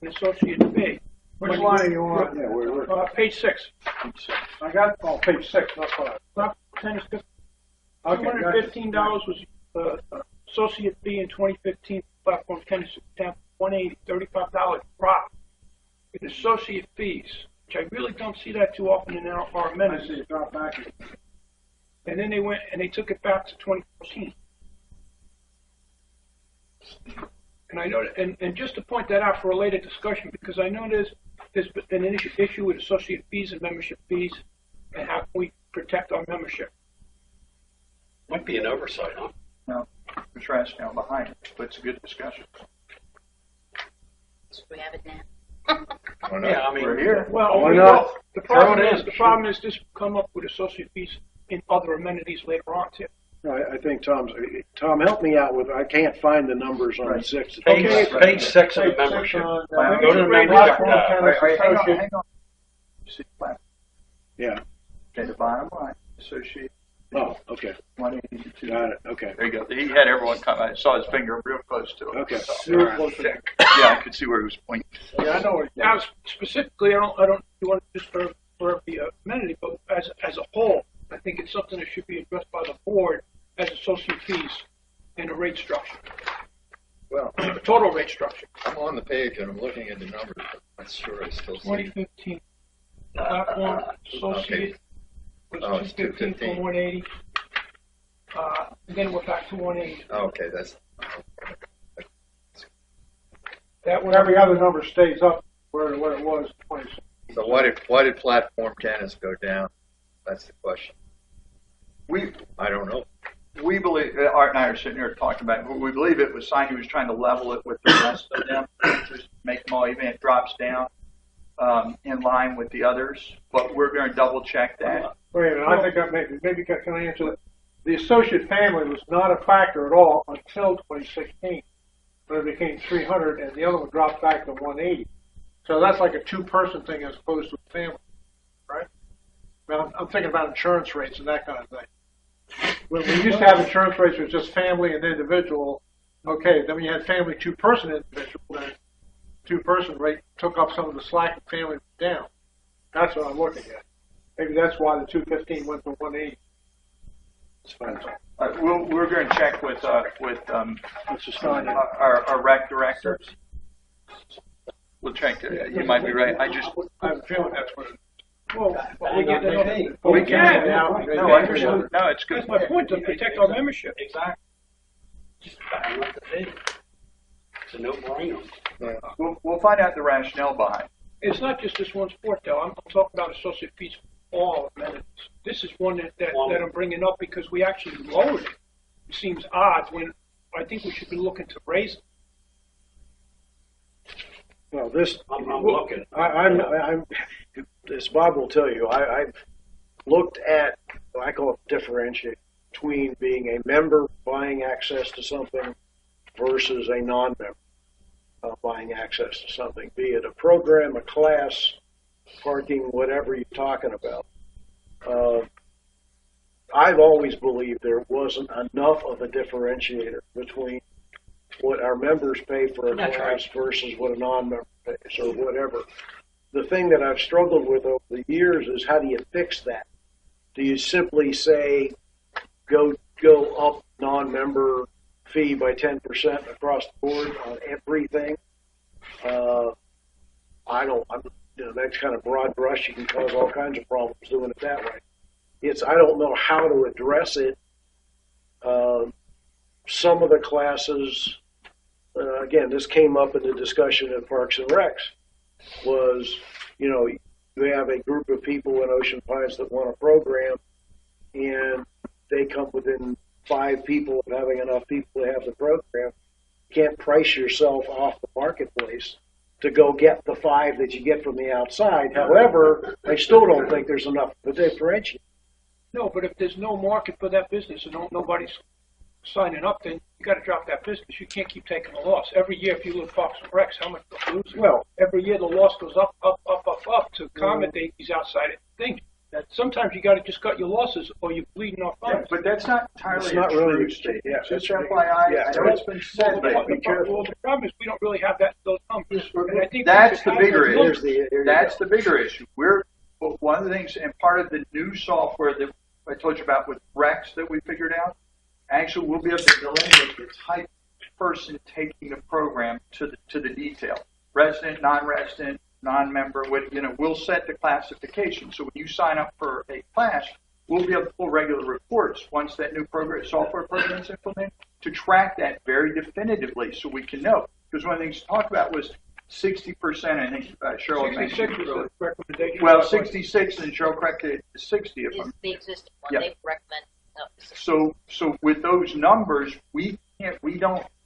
in associate fee. Which line are you on? Yeah, we're Page 6. I got it on page 6, not 5. Not tennis, Okay, $215 was associate fee in 2015 platform tennis example, $180, $35 drop in associate fees, which I really don't see that too often in our I see amenities. it drop back. And then they went and they took it back to 2014. And I know, and just to point that out for a later discussion, because I know there's been an issue with associate fees and membership fees, and how can we protect our membership. Might be an oversight, huh? No, there's rationale behind it, but it's a good discussion. So we have it now. Yeah, I mean, We're here. Well, Why we not? know- the problem Throw it is, in. the problem is this will come up with associate fees in other amenities later on too. I think Tom, help me out with, I can't find the numbers on Right. 6. page 6 of the Page membership. 6 on, Go to the membership platform tab. tennis Hang on, associate. hang on. You see the platform. Yeah. Okay, the bottom line, associate Oh, okay. 182. Got it. Okay. There you go. He had everyone come. I saw his finger real close to it. Okay. So, Real close to that. yeah, I could see where he was pointing. Yeah, I know what Now, specifically, I don't want to just for the amenity, but as a whole, I think it's something that should be addressed by the board as associate fees and the rate structure, Well, the total rate structure. I'm on the page and I'm looking at the numbers. But I'm not sure I still see. 2015 platform associate was Oh, it's 215 215. from 180. And then we're back to 180. Okay, that's That one, every other number stays up where it was 26. so. Why did platform tennis go down? That's the question. I don't know. We believe, Art and I are sitting here talking about it. We believe it was signed, he was trying to level it with the rest of them, just make them all even. It drops down in line with the others, but we're going to double check that. Wait a minute, I think maybe can I answer that? The associate family was not a factor at all until 2016, when it became 300 and the other one dropped back to 180. So that's like a two-person thing as opposed to a family, right? Well, I'm thinking about insurance rates and that kind of thing. When we used to have insurance rates with just family and individual, okay, then when you had family two-person individual, then two-person rate took up some of the slack and family down. That's what I'm looking at. Maybe that's why the 215 went to 180. It's fine. We're going to check with Let's just find it. our rec directors. We'll check. You might be right. I just I have a feeling that's what it is. well, we get that. we can. can. Yeah. No, I understand. No, it's good. That's my point, to protect our membership. Exactly. Just bang up the fee. It's a no-brainer. We'll find out the rationale behind. It's not just this one sport, though. I'm talking about associate fees for all amenities. This is one that I'm bringing up because we actually lowered it. It seems odd when I think we should be looking to raise it. Well, this, I'm looking. I'm, as Bob will tell you, I've looked at, I call it differentiate between being a member buying access to something versus a non-member buying access to something, be it a program, a class, parking, whatever you're talking about. I've always believed there wasn't enough of a differentiator between what our members pay for a That's class versus what a non-member pays or whatever. The thing that I've struggled with over the years is how do you fix that? Do you simply say go up non-member fee by 10% across the board on everything? That's kind of broad brush. You can cause all kinds of problems doing it that way. I don't know how to address it. Some of the classes, again, this came up in the discussion at Parks and Recs, was, you have a group of people in Ocean Pines that want a program, and they come within 5 people of having enough people to have the program. You can't price yourself off the marketplace to go get the 5 that you get from the outside. However, I still don't think there's enough of a differentiation. No, but if there's no market for that business and nobody's signing up, then you got to drop that business. You can't keep taking a loss. Every year, if you look at Parks and Recs, how much they're losing? Well, Every year the loss goes up to accommodate these outside things. That sometimes you got to just cut your losses or you're bleeding off Yeah, funds. but that's not entirely It's not a really true a statement. yeah, Just that's- FYI, yeah, I know it's been said, but be careful. Well, the problem is we don't really have those numbers. And I think That's we should the have bigger those issue. numbers. There you That's go. the bigger issue. But one of the things, and part of the new software that I told you about with Rex that we figured out, actually we'll be able to delineate the type of person taking the program to the detail. Resident, non-resident, non-member, we'll set the classification. So when you sign up for a class, we'll be able to pull regular reports once that new software program is implemented to track that very definitively so we can know. Because one of the things to talk about was 60%, I think Cheryl 66 mentioned was earlier. the recommendation. Well, 66, and Cheryl corrected 60 if Is I'm. the existing one. Yeah. They recommend up to 60. So with those numbers,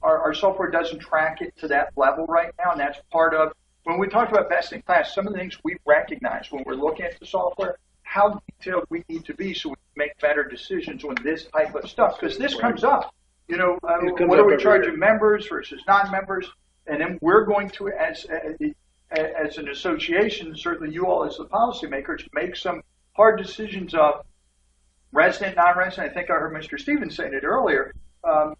our software doesn't track it to that level right now, and that's part of, when we talk about best in class, some of the things we recognize when we're looking at the software, how detailed we need to be so we can make better decisions on this type of stuff, because this comes up. It comes What up are we every charging year. members versus non-members? And then we're going to, as an association, certainly you all as the policymakers, make some hard decisions of resident, non-resident. I think I heard Mr. Stevens saying it earlier. I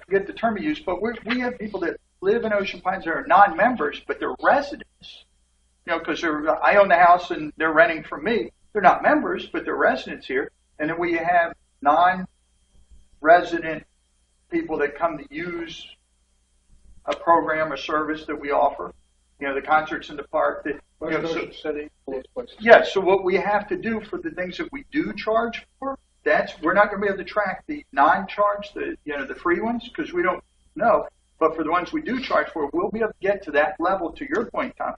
forget the term he used, but we have people that live in Ocean Pines that are non-members, but they're residents. Because I own the house and they're renting from me. They're not members, but they're residents here. And then we have non-resident people that come to use a program or service that we offer. The concerts in the park. That Ocean City, all those places. yeah. So what we have to do for the things that we do charge for, we're not going to be able to track the non-charge, the free ones, because we don't know. But for the ones we do charge for, we'll be able to get to that level, to your point, Tom,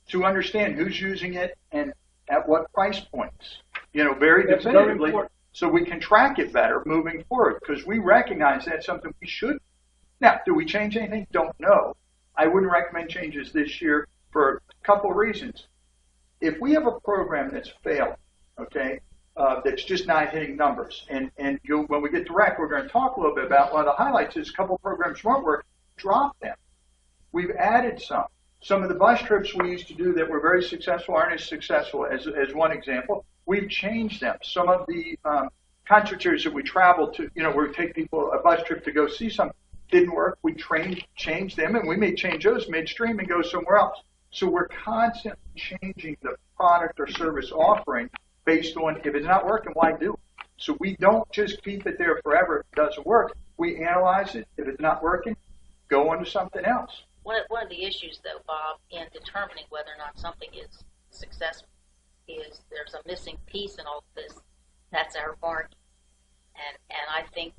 to understand who's using it and at what price points. Very That's very definitively, important. so we can track it better moving forward, because we recognize that's something we should. Now, do we change anything? Don't know. I wouldn't recommend changes this year for a couple of reasons. If we have a program that's failed, okay, that's just not hitting numbers, and when we get to REC, we're going to talk a little bit about one of the highlights is a couple of programs won't work, drop them. We've added some. Some of the bus trips we used to do that were very successful aren't as successful as one example. We've changed them. Some of the concert series that we traveled to, we take people a bus trip to go see some, didn't work. We changed them, and we may change those midstream and go somewhere else. So we're constantly changing the product or service offering based on if it's not working, why do it? So we don't just keep it there forever if it doesn't work. We analyze it. If it's not working, go on to something else. One of the issues, though, Bob, in determining whether or not something is successful is there's a missing piece in all of this. That's our market. And I think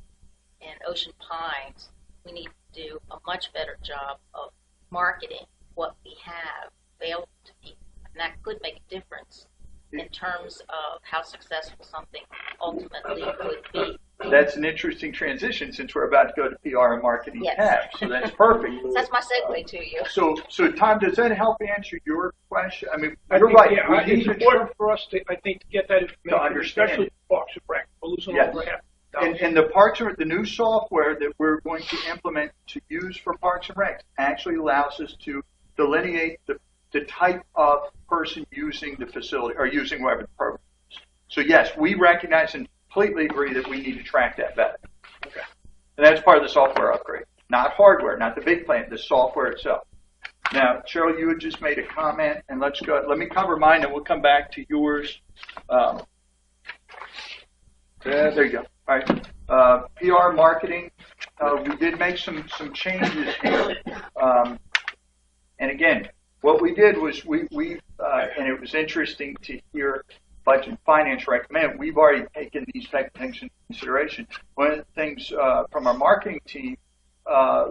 in Ocean Pines, we need to do a much better job of marketing what we have available to people. And that could make a difference in terms of how successful something ultimately would be. That's an interesting transition since we're about to go to PR and marketing Yes. tab. So that's perfect. That's my segue to you. So Tom, does that help answer your question? I mean, I you're think, right. yeah, We need it's to important for us to, I think, to get that information, understand especially it. Parks and Rec. We're losing Yes. over half. And the Parks and the new software that we're going to implement to use for Parks and Recs actually allows us to delineate the type of person using the facility or using whatever the program is. So yes, we recognize and completely agree that we need to track that better. Okay. And that's part of the software upgrade, not hardware, not the big plant, the software itself. Now, Cheryl, you had just made a comment, and let's go. Let me cover mine, and we'll come back to yours. There you go. All right. PR marketing. We did make some changes here. And again, what we did was and it was interesting to hear Budget and Finance recommend. We've already taken these type of things into consideration. One of the things from our marketing team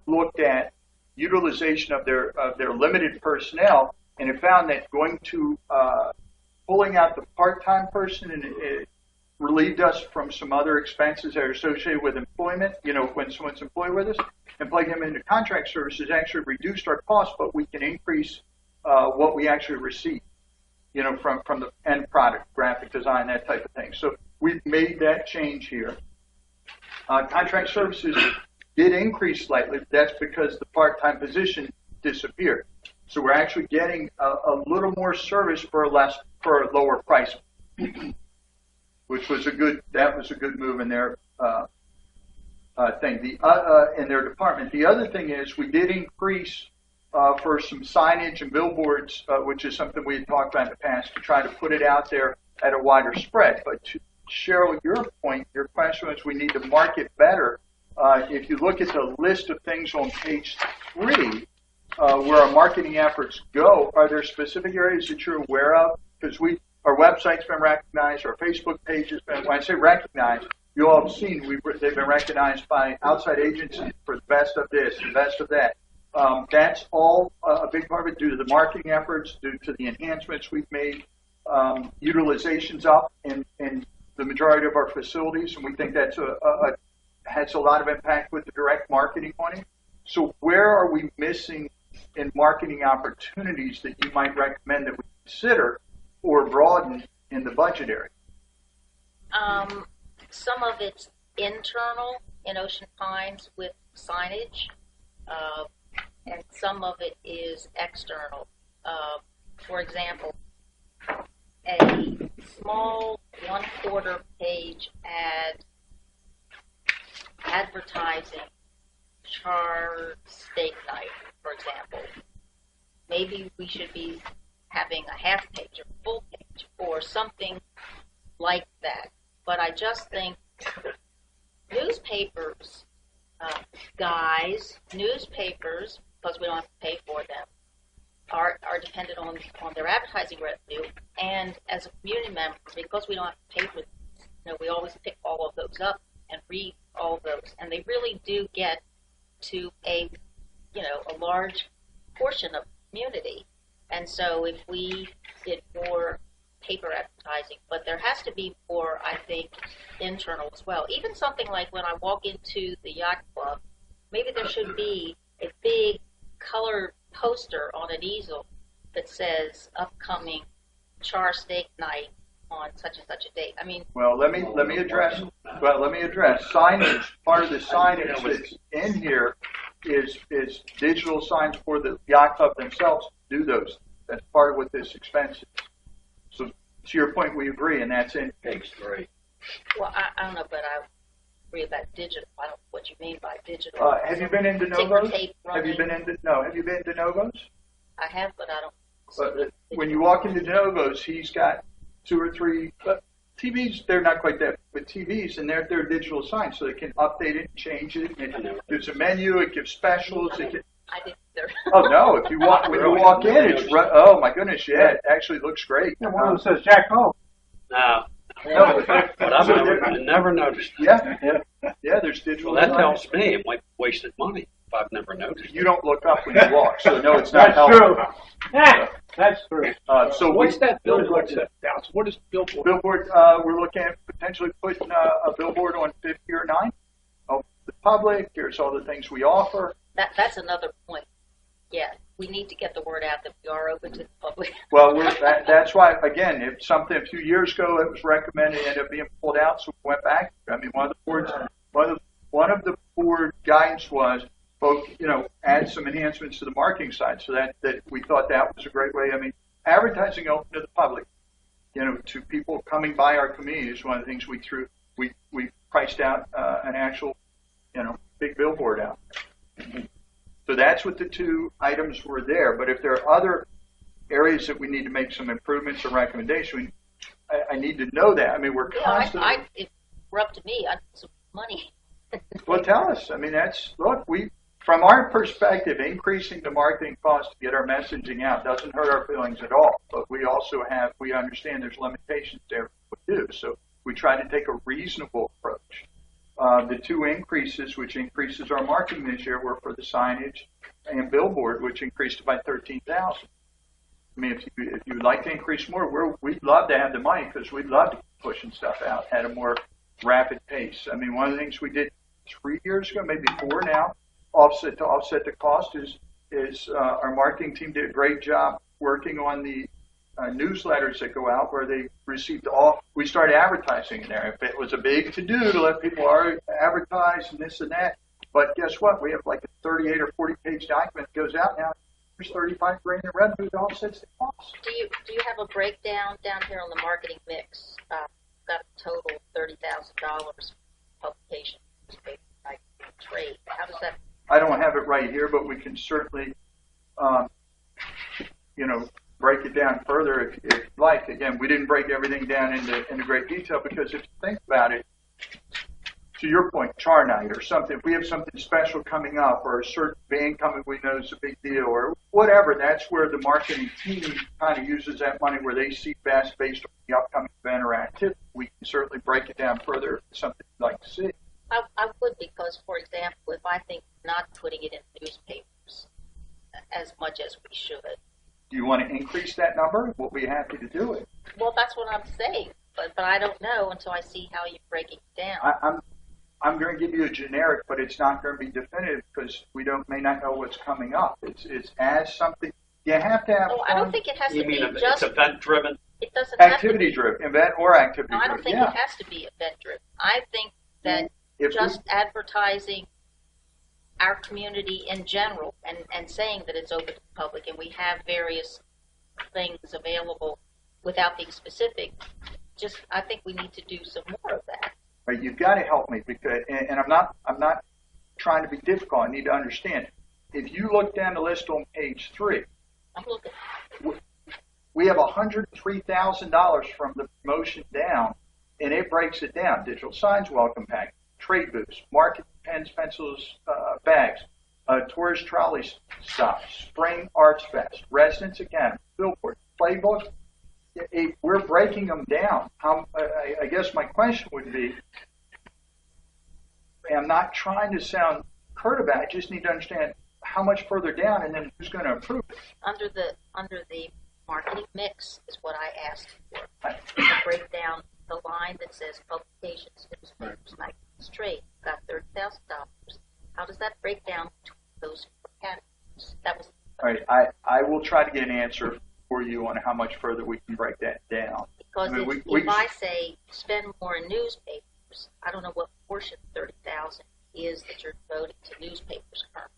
looked at utilization of their limited personnel, and it found that going to pulling out the part-time person and it relieved us from some other expenses that are associated with employment, when someone's employed with us, and plugging them into contract services actually reduced our costs, but we can increase what we actually receive, from the end product, graphic design, that type of thing. So we've made that change here. Contract services did increase slightly. But that's because the part-time position disappeared. So we're actually getting a little more service for a lower price, which was a good move in their thing. In their department. The other thing is we did increase for some signage and billboards, which is something we had talked about in the past, to try to put it out there at a wider spread. But to Cheryl, your point, your question was we need to market better. If you look at the list of things on page 3, where our marketing efforts go, are there specific areas that you're aware of? Because our website's been recognized, our Facebook page has been, when I say recognized, you all have seen they've been recognized by outside agencies for the best of this, the best of that. That's all a big part of it due to the marketing efforts, due to the enhancements we've made. Utilization's up in the majority of our facilities, and we think that's has a lot of impact with the direct marketing on it. So where are we missing in marketing opportunities that you might recommend that we consider or broaden in the budget area? Some of it's internal in Ocean Pines with signage, and some of it is external. For example, a small 1/4 page ad advertising char steak night, for example. Maybe we should be having a half page or full page or something like that. But I just think newspapers, newspapers, because we don't have to pay for them, are dependent on their advertising revenue. And as a community member, because we don't have to pay for them, we always pick all of those up and read all of those. And they really do get to a large portion of the community. And so if we did more paper advertising, but there has to be more, I think, internal as well. Even something like when I walk into the yacht club, maybe there should be a big colored poster on an easel that says upcoming char steak night on such and such a date. I mean, well, let me address signage. Part of the signage that's in here is digital signs for the yacht club themselves to do those. That's part of what this expense is. So to your point, we agree, and that's in page 3. Well, I don't know, but I agree about digital. I don't know what you mean by digital. Have you been into Novos? Have you been into Novos? I have, but I don't. But when you walk into Novos, he's got 2 or 3 TVs. They're not quite that, but TVs, and they're digital signs, so they can update it, change it. It gives a menu. It gives specials. I didn't either. Oh no! If you walk when you walk in, it's oh my goodness! Yeah, it actually looks great. Yeah, one of them says Jack Home. No. But I've never noticed. Yeah. There's digital. Well, that tells me it might be wasted money if I've never noticed. You don't look up when you walk, so no, it's not That's helpful. true. Yeah, that's true. So What's that billboard? What is billboard? Billboard. We're looking at potentially putting a billboard on 50 or 9. Oh, the public. Here's all the things we offer. That's another point. Yeah, we need to get the word out that we are open to the public. Well, that's why, again, if something a few years ago it was recommended, it ended up being pulled out, so we went back. I mean, one of the board guidance was both, add some enhancements to the marketing side, so that we thought that was a great way. I mean, advertising open to the public, to people coming by our community is one of the things we priced out an actual, big billboard out. So that's what the 2 items were there. But if there are other areas that we need to make some improvements or recommendations, I need to know that. I mean, we're constantly. If it were up to me, I'd put some money. Well, tell us. I mean, from our perspective, increasing the marketing cost to get our messaging out doesn't hurt our feelings at all. But we also we understand there's limitations there we do. So we try to take a reasonable approach. The 2 increases, which increases our marketing this year, were for the signage and billboard, which increased by $13,000. I mean, if you'd like to increase more, we'd love to have the money because we'd love to keep pushing stuff out at a more rapid pace. I mean, one of the things we did 3 years ago, maybe 4 now, to offset the cost is our marketing team did a great job working on the newsletters that go out where they received all. We started advertising in there. If it was a big to do to let people advertise and this and that, but guess what? We have like a 38 or 40 page document that goes out now. There's 35 grand in revenue that offsets the cost. Do you have a breakdown down here on the marketing mix? Got a total of $30,000 publication, newspaper, like trade. How does that? I don't have it right here, but we can certainly, break it down further if you like. Again, we didn't break everything down into great detail because if you think about it, to your point, Char Night or something, if we have something special coming up or a certain band coming we know is a big deal or whatever, that's where the marketing team kind of uses that money where they see best based on the upcoming event or activity. We can certainly break it down further if it's something you'd like to see. I would because, for example, if I think not putting it in newspapers as much as we should. Do you want to increase that number? We'll be happy to do it. Well, that's what I'm saying, but I don't know until I see how you break it down. I'm going to give you a generic, but it's not going to be definitive because we may not know what's coming up. It's as something you have to have. Oh, I don't think it has You to mean be just it's event driven? It doesn't have to activity be. driven, event or activity No, I driven. don't think Yeah. it has to be event driven. I think that If just advertising our community in general and saying that it's open to the public and we have various things available without being specific, I think we need to do some more of that. Right, you've got to help me because, and I'm not trying to be difficult. I need to understand. If you look down the list on page 3, I'm looking. we have $103,000 from the promotion down, and it breaks it down: digital signs, welcome pack, trade booths, market pens, pencils, bags, tourist trolley stops, spring arts fest, residence academy, billboard, playbooks. We're breaking them down. I guess my question would be, I'm not trying to sound curt about it, I just need to understand how much further down and then who's going to approve it. Under the marketing mix is what I asked for. To break down the line that says publications, newspapers, magazines, trade. Got $30,000. How does that break down to those categories? That was All right, I will try to get an answer for you on how much further we can break that down. because I mean, if I say spend more in newspapers, I don't know what portion of 30,000 is that you're devoting to newspapers currently.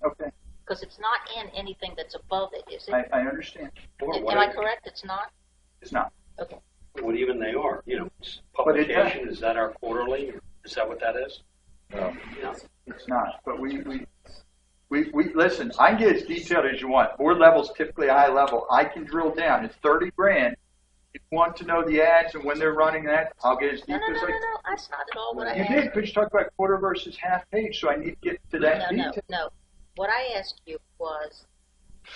Okay, Because it's not in anything that's above it, is it? I understand. Am I correct? It's not? It's not. Okay. What even they are, it's But it publication. Is that our quarterly? Or is that what that is? No, No. it's not. But we listen. I can get as detailed as you want. Board level's typically high level. I can drill down. It's $30,000. If you want to know the ads and when they're running that, I'll get as deep No. as I. That's not at all what I You asked. did, because you talked about quarter versus half page, so I need to get to that detail. No. What I asked you was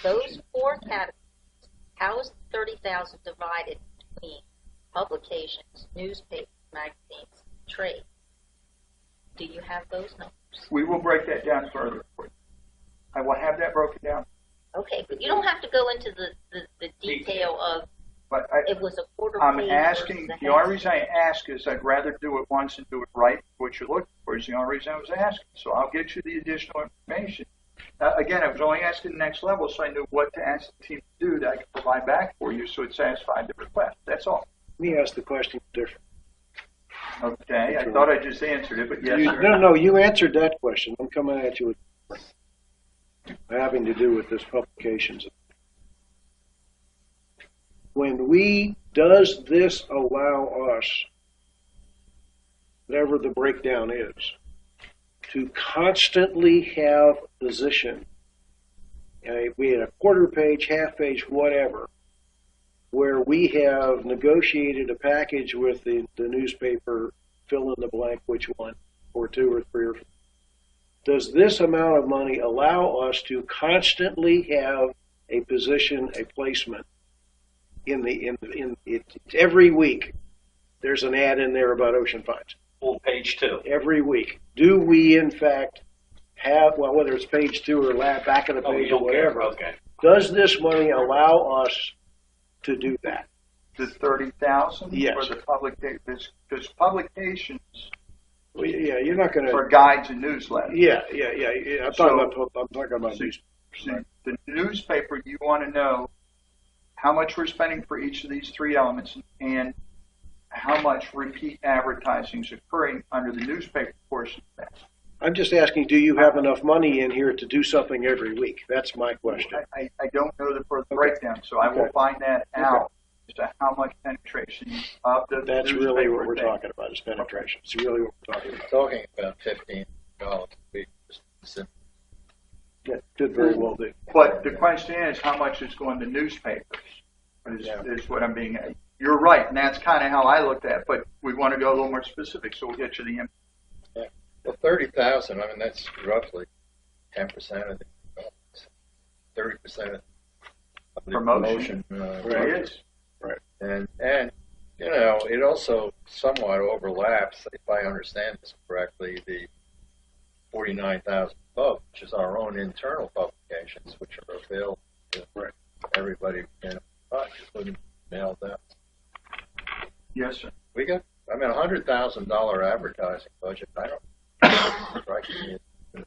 those four categories. How is 30,000 divided between publications, newspapers, magazines, trade? Do you have those numbers? We will break that down further for you. I will have that broken down. Okay, but you don't have to go into the detail of But it was a quarter I'm page asking, versus a the only half. reason I ask is I'd rather do it once and do it right. What you're looking for is the only reason I was asking. So I'll get you the additional information. Again, I was only asking the next level so I knew what to ask the team to do that I could provide back for you so it satisfied the request. That's all. Let me ask the question different. Okay, I thought I just answered it, but yes, sir. No, you answered that question. I'm coming at you with having to do with this publications. Does this allow us, whatever the breakdown is, to constantly have a position, be it a quarter page, half page, whatever, where we have negotiated a package with the newspaper, fill in the blank which one, or two or three or four. Does this amount of money allow us to constantly have a position, a placement every week? There's an ad in there about Ocean Finds. On page 2. Every week. Do we in fact have, well, whether it's page 2 or back of the Oh, you page or don't care. whatever, Okay. does this money allow us to do that? The 30,000 Yes. for the because publications Well, yeah, you're not going for to. guides and newsletters. Yeah. I'm talking about news. The newspaper, you want to know how much we're spending for each of these three elements and how much repeat advertising is occurring under the newspaper portion of that. I'm just asking, do you have enough money in here to do something every week? That's my question. I don't know the further breakdown, so I will find that out as to how much penetration of the That's really what we're newspaper talking about, is penetration. It's really what we're talking about. Talking about $15 a week. Yeah, could very well be. But the question is, how much is going to newspapers? Is what I'm being. You're right, and that's kind of how I looked at it. But we want to go a little more specific, so we'll get you the info. Yeah. Well, 30,000. I mean, that's roughly 10% of the 30% of the Promotion. Right. It is. Right. And you know, it also somewhat overlaps, if I understand this correctly, the 49,000 above, which is our own internal publications, which are available to everybody in touch, including mailed out. Yes, sir. We got, I mean, $100,000 advertising budget. I don't strike me as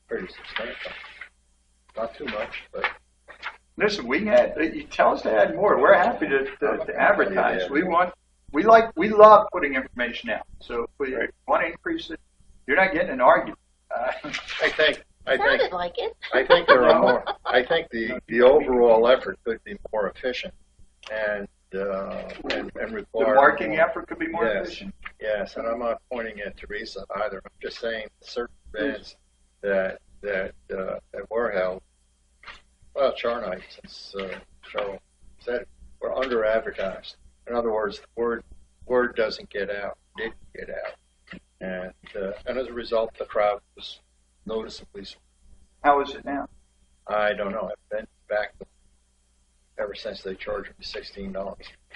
pretty substantial. Not too much, but Listen, we had. You tell us to add more. We're happy to advertise. We love putting information out. So if we want to increase it, you're not getting an argument. I think Sounded like it. I think there are more. I think the overall effort could be more efficient and require the marketing effort could be more Yes. efficient. Yes, and I'm not pointing at Teresa either. I'm just saying certain events that were held. Well, Charnite, since Cheryl said it, were under advertised. In other words, the word doesn't get out, didn't get out, and as a result, the crowd was noticeably small. How is it now? I don't know. I've been back ever since they charged me $16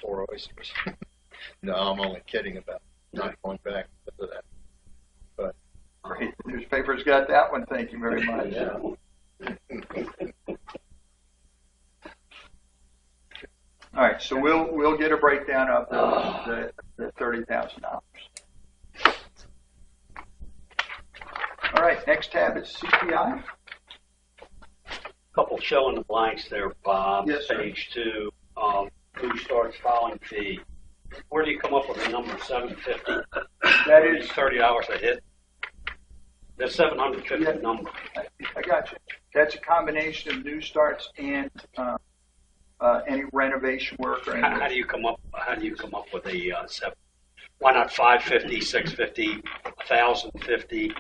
for 4 oysters. No, I'm only kidding about not going back to that. But Great. The newspaper's got that one. Thank you very much. yeah. All right, so we'll get a breakdown of the $30,000. All right, next tab is CPI. Couple fill in the blanks there, Bob. Yes, sir. Page 2. Who starts filing fee? Where do you come up with the number 750? That is, $30 a hit. The 750 number. I got you. That's a combination of new starts and any renovation work or anything. How do you come up? How do you come up with a 7? Why not 550, 650, 1,050?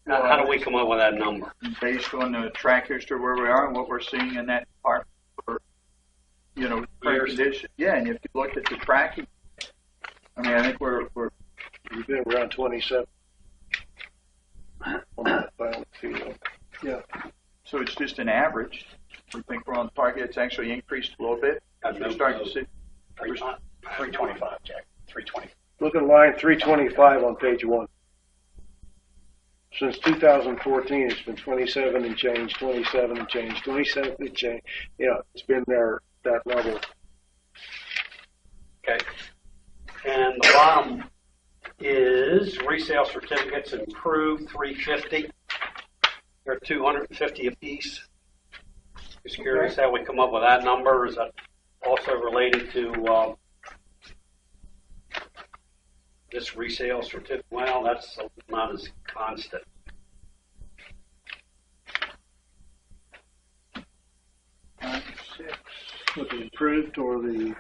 How do we come up with that number? Based on the track history where we are and what we're seeing in that part for, current Years. condition. Yeah, and if you look at the tracking, I mean, I think We've been around 27. On that final field. yeah. So it's just an average. We think we're on target. It's actually increased a little bit. We're starting to see. 325, Jack. 320. Look at line 325 on page 1. Since 2014, it's been 27 and change, 27 and change, 27 and change. It's been there, that level. Okay. And the bottom is resale certificates improved 350. They're 250 apiece. Just curious how we come up with that number. Is that also related to this resale certificate? Well, that's not as constant. Was it improved or the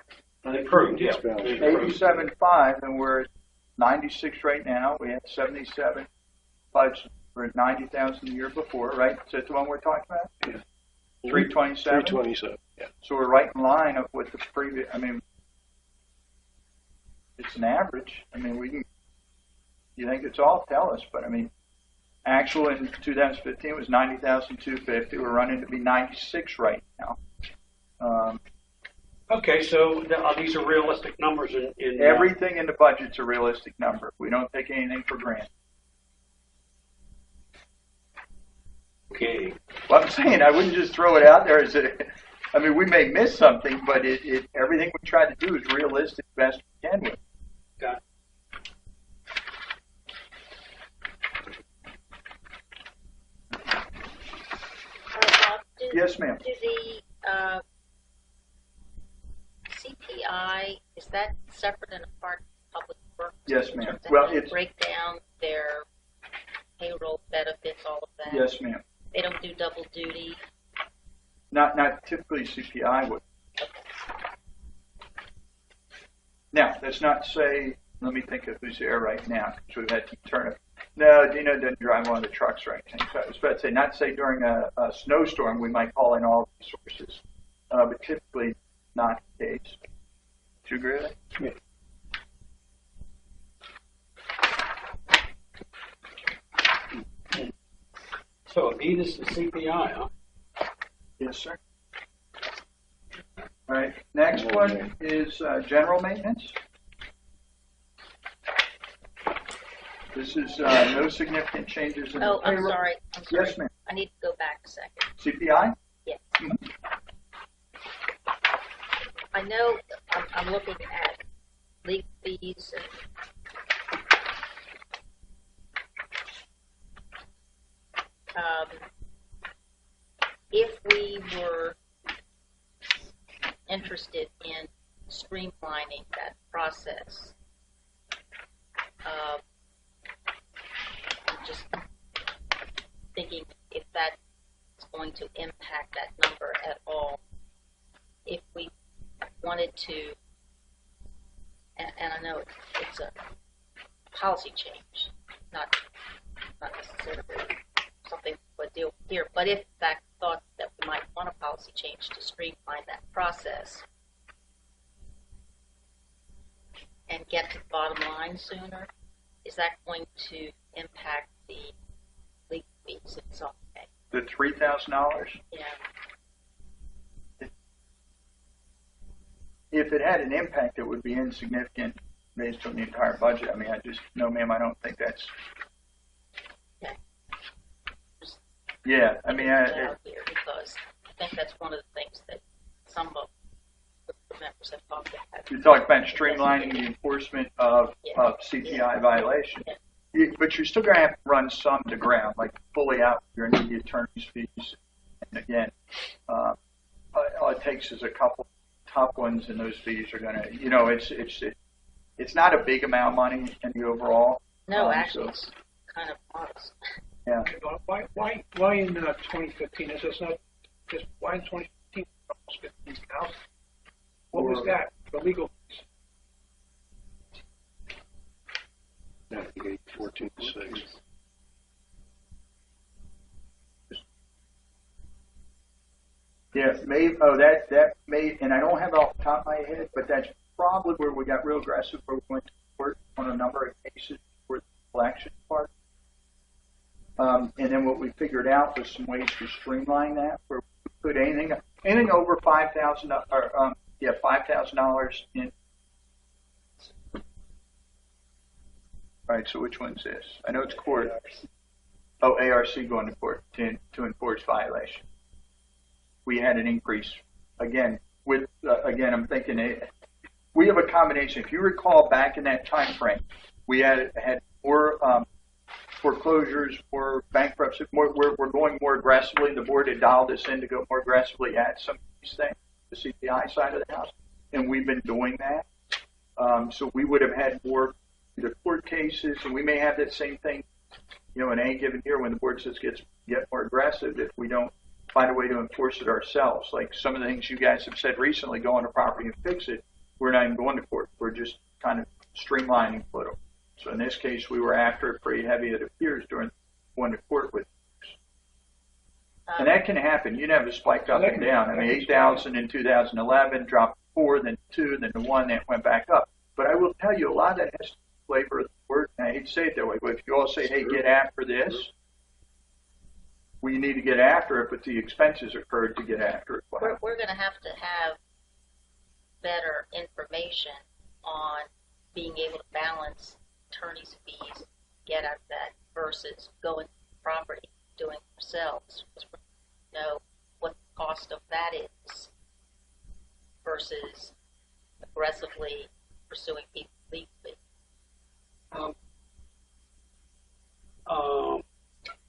Improved, yeah. expense? 87.5, and we're at 96 right now. We had 77 budget. We're at 90,000 the year before, right? Is that the one we're talking about? Yeah. 327. 327. Yeah. So we're right in line of what the previous. I mean, it's an average. I mean, we can. You think it's all? Tell us. But I mean, actual in 2015 was 90,250. We're running to be 96 right now. Okay, so these are realistic numbers in Everything in the budget's a realistic number. We don't take anything for granted. Okay. Well, I'm saying I wouldn't just throw it out there as a. I mean, we may miss something, but everything we try to do is realistic best we can with. Got it. Bob, Yes, ma'am. Do the CPI, is that separate and apart from public works? Yes, In ma'am. terms of Well, how you it's- break down their payroll benefits, all of that? Yes, ma'am. They don't do double duty? Not typically CPI would. Now, that's not to say, let me think of who's there right now, because we've had to turn it. No, Dino doesn't drive one of the trucks or anything. So I was about to say, not to say during a snowstorm, we might call in all resources, but typically not the case. Do you agree with that? Yeah. So it beat us to CPI, huh? Yes, sir. All right, next one is general maintenance. This is no significant changes in the Oh, I'm payroll. sorry. I'm sorry. Yes, ma'am. I need to go back a second. CPI? Yes. I know I'm looking at legal fees and if we were interested in streamlining that process, I'm just thinking if that's going to impact that number at all. If we wanted to, and I know it's a policy change, not necessarily something would deal here, but if in fact thought that we might want a policy change to streamline that process and get to the bottom line sooner, is that going to impact the legal fees in some way? The $3,000? Yeah. If it had an impact, it would be insignificant based on the entire budget. I mean, no, ma'am, I don't think that's. Okay. Yeah, I mean, Out here because I think that's one of the things that some of the members have talked about. you're talking about streamlining the enforcement of CPI violation. Yeah. But you're still going to have to run some to ground, like fully out your immediate attorney's fees. And again, all it takes is a couple top ones, and those fees are going to, it's not a big amount of money in the overall. No, actually, so- it's kind of modest. Yeah. Why in 2015? Is this not just why in 2015 almost 15,000? What was that for legal fees? 14.6. Yeah, maybe. Oh, that may, and I don't have it off the top of my head, but that's probably where we got real aggressive. Where we went to court on a number of cases for the collection part, and then what we figured out was some ways to streamline that, where we put anything over $5,000, or $5,000 in. All right, so which one's this? I know it's court. Oh, ARC going to court to enforce violation. We had an increase again. I'm thinking we have a combination. If you recall, back in that time frame, we had more foreclosures, more bankruptcy. We're going more aggressively. The board had dialed us in to go more aggressively at some of these things, the CPI side of the house, and we've been doing that. So we would have had more either court cases, and we may have that same thing, in any given year when the board says get more aggressive if we don't find a way to enforce it ourselves. Like some of the things you guys have said recently, go on the property and fix it. We're not even going to court. We're just kind of streamlining a little. So in this case, we were after it pretty heavy, it appears, during going to court with. And that can happen. You have a spike up and down. I mean, 8,000 in 2011, dropped 4, then 2, then to 1, then it went back up. But I will tell you, a lot of that has to flavor of the word. And I hate to say it that way, but if you all say, hey, get after this, we need to get after it, but the expenses occurred to get after it. We're going to have better information on being able to balance attorney's fees, get at that versus going to property, doing it ourselves. Because we know what the cost of that is versus aggressively pursuing people legally.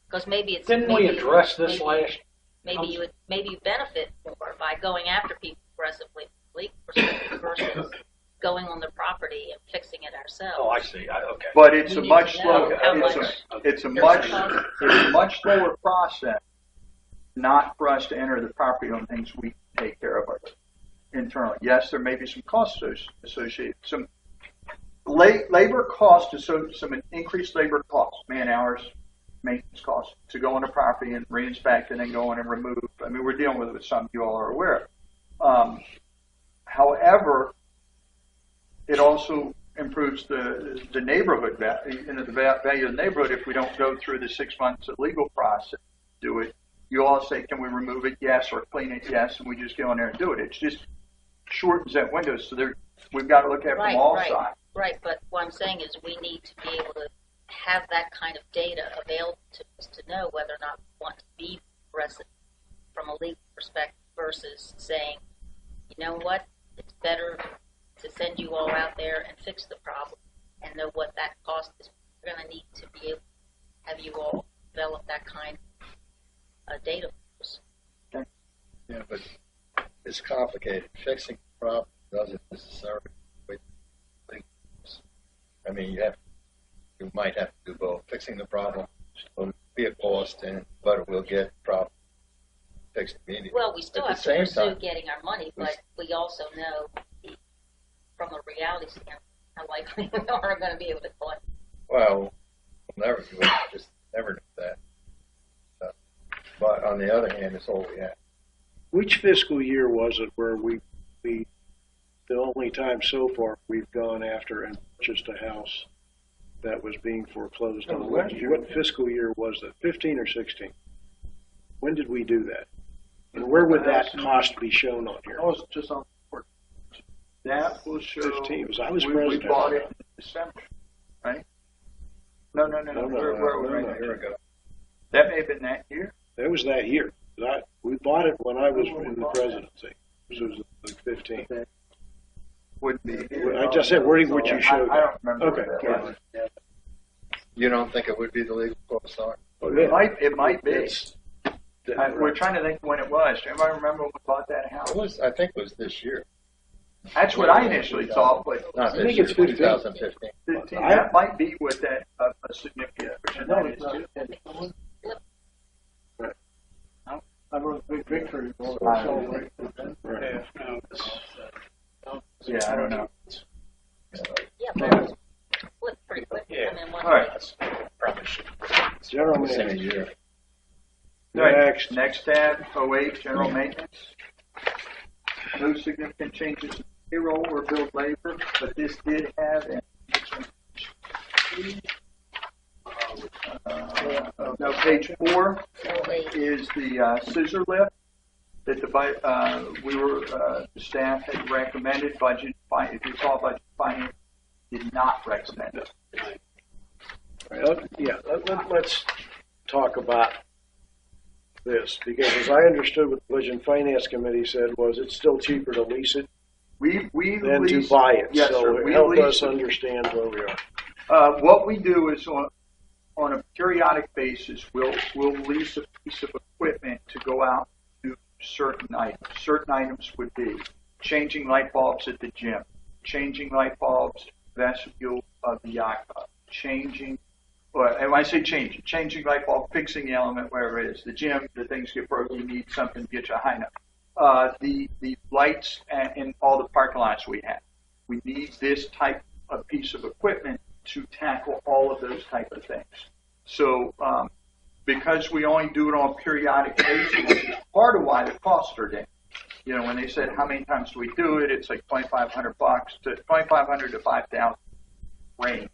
Because maybe it's Didn't we address this last? Maybe you benefit more by going after people aggressively legal perspective versus going on the property and fixing it ourselves. Oh, I see. Okay. But it's We a need much to know slower, how it's much it's a does much, it cost. it's a much slower process not for us to enter the property on things we take care of internally. Yes, there may be some costs associated, some labor costs, some increased labor costs, man hours, maintenance costs to go on the property and re-inspect and then go in and remove. I mean, we're dealing with some you all are aware of. However, it also improves the neighborhood value, the value of the neighborhood if we don't go through the 6 months of legal process to do it. You all say, can we remove it? Yes. Or clean it? Yes. And we just go in there and do it. It just shortens that window. So we've got to look at it from all sides. Right, but what I'm saying is we need to be able to have that kind of data available to us to know whether or not we want to be resident from a legal perspective versus saying, you know what, it's better to send you all out there and fix the problem and know what that cost is. We're going to need to be able to have you all develop that kind of data. Yeah, but it's complicated. Fixing the problem doesn't necessarily. I mean, you might have to do both. Fixing the problem will be a cost, but it will get the problem fixed immediately. Well, we still At have the to same pursue time, getting our money, but we also know from a reality standpoint how likely we are going to be able to collect. well, we'll never do it. Just never do that. But on the other hand, it's all we have. Which fiscal year was it where we the only time so far we've gone after and purchased a house that was being foreclosed on? What fiscal year was that? 15 or 16? When did we do that? And where would that cost be shown on here? I was just on board. That will show. 15. I was we president. bought it in December, right? No. Where were we? A year ago. That may have been that year. That was that year. We bought it when I was in the presidency. This was like 15. Would be. I just said, where would you show I don't remember. Okay. What that was. You don't think it would be the legal cost on It might be. We're We're trying to think when it was. Do anybody remember when we bought that house? I think it was this year. That's what I initially thought, but Not I this think year, it's 15. 2015. 15, that might be what that a significant portion No, that it's is. not. I wrote a big victory. Yeah, I don't know. Yeah, but it was flipped pretty quickly. I mean, All right. Probably should. General Same manager. year. Next tab, 08, general maintenance. No significant changes in payroll or billed labor, but this did have an no, page 4 is the scissor lift that the staff had recommended. Budget, if you saw budget finance, did not recommend it. Let's talk about this, because as I understood what the Budget and Finance Committee said was it's still cheaper to lease it We than lease, to buy it. Yes, so sir. We help lease us it. understand where we are. What we do is on a periodic basis, we'll lease a piece of equipment to go out and do certain items. Certain items would be changing light bulbs at the gym, changing light bulbs vestibule of the yacht club, and when I say changing light bulb, fixing the element wherever it is. The gym, the things get broken, you need something to get you a high note. The lights in all the parking lots we have. We need this type of piece of equipment to tackle all of those type of things. So because we only do it on a periodic basis, part of why the costs are down. You know, when they said how many times do we do it, it's like $2,500 to $2,500 to $5,000 range,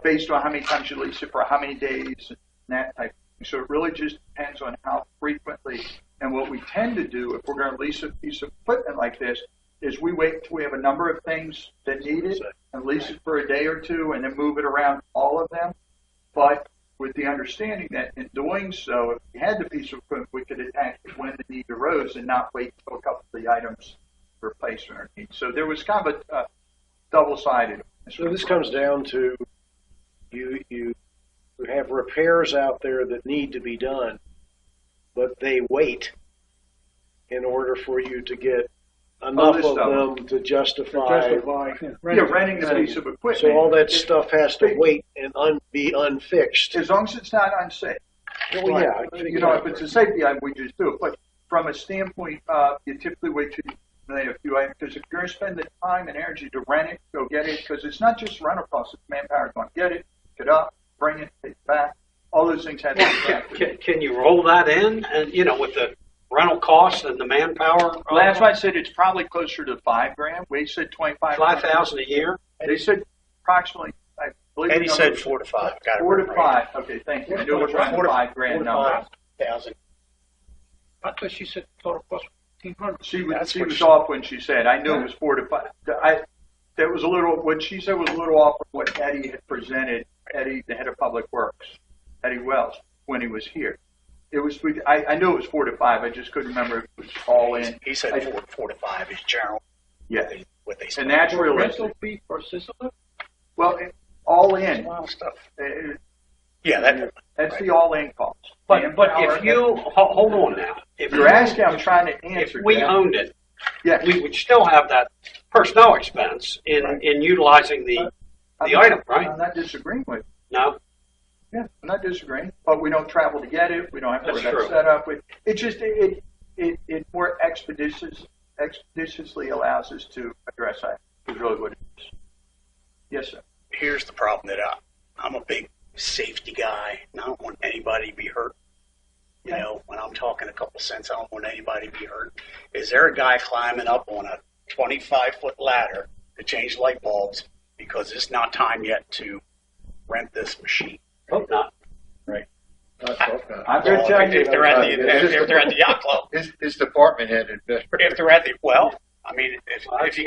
based on how many times you lease it for how many days and that type of thing. So it really just depends on how frequently. And what we tend to do if we're going to lease a piece of equipment like this is we wait till we have a number of things that need it and lease it for a day or two and then move it around all of them. But with the understanding that in doing so, if we had the piece of equipment, we could attack it when the need arose and not wait until a couple of the items replacement or need. So there was kind of a double-sided. So this comes down to you have repairs out there that need to be done, but they wait in order for you to get enough this of stuff. them to justify. renting the piece of equipment. So all that stuff has to wait and be unfixed. As long as it's not unsafe. Well, yeah, I think You know, if it's a safety item, we just do it. But from a standpoint, you typically wait till you lay a few items, because if you're going to spend the time and energy to rent it, go get it, because it's not just rental costs, it's manpower going to get it, pick it up, bring it, take it back. All those things have to be factored. Can you roll that in, and with the rental costs and the manpower? Well, that's why I said it's probably closer to $5,000. We said 25. $5,000 a year. They said approximately. I believe Eddie the said number- 4 to 5. Got it 4 to right. 5. Okay, thank you. I knew it was around the $5,000 number. 5,000. I thought she said total cost $1,500. She was, That's she what was she- off when she said. I knew it was 4 to 5. That was a little. What she said was a little off of what Eddie had presented. Eddie, the head of Public Works, Eddie Wells, when he was here. It was. I knew it was 4 to 5. I just couldn't remember if it was all in. He said 4 to 5 is general. Yeah, What they and spend. that's Rental realistic. fee for sizzler? Well, all in. Wow, stuff. Uh, Yeah, That's the all-in cost. But Manpower, if you hold on now, if you're asking, I'm trying to if answer. we Jack. owned it, Yeah. we would still have that personnel expense in utilizing the item, right? I'm not disagreeing with. No. Yeah, I'm not disagreeing, but we don't travel to get it. We don't have to That's have that true. set up. It just it more expeditiously allows us to address that. Is really what it is. Yes, sir. here's the problem that I'm a big safety guy, and I don't want anybody to be hurt. You know, when I'm talking a couple cents, I don't want anybody to be hurt. Is there a guy climbing up on a 25-foot ladder to change light bulbs because it's not time yet to rent this machine? Hope not. I'm going to tell you. If they're at the yacht club, His department head had better. if they're at the I mean, if you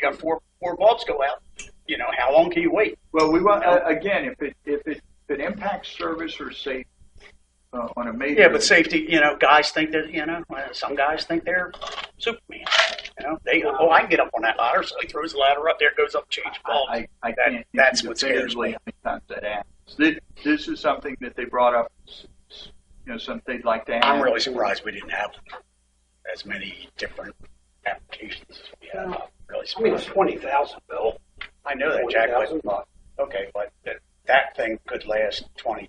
got four bulbs go out, you know, how long can you wait? Well, we want again if it impacts service or safety on a major. Yeah, but safety, you know, guys think that, you know, some guys think they're Superman. You know, I can get up on that ladder, so he throws the ladder up there, goes up, change bulbs. I can't. That's what scares me. How many times that happens. This is something that they brought up. You know, something they'd like to have. I'm really surprised we didn't have as many different applications as we have. I'm really I mean, it's surprised. 20,000, Bill. I know that, Jack, $20,000. but okay, but that thing could last 20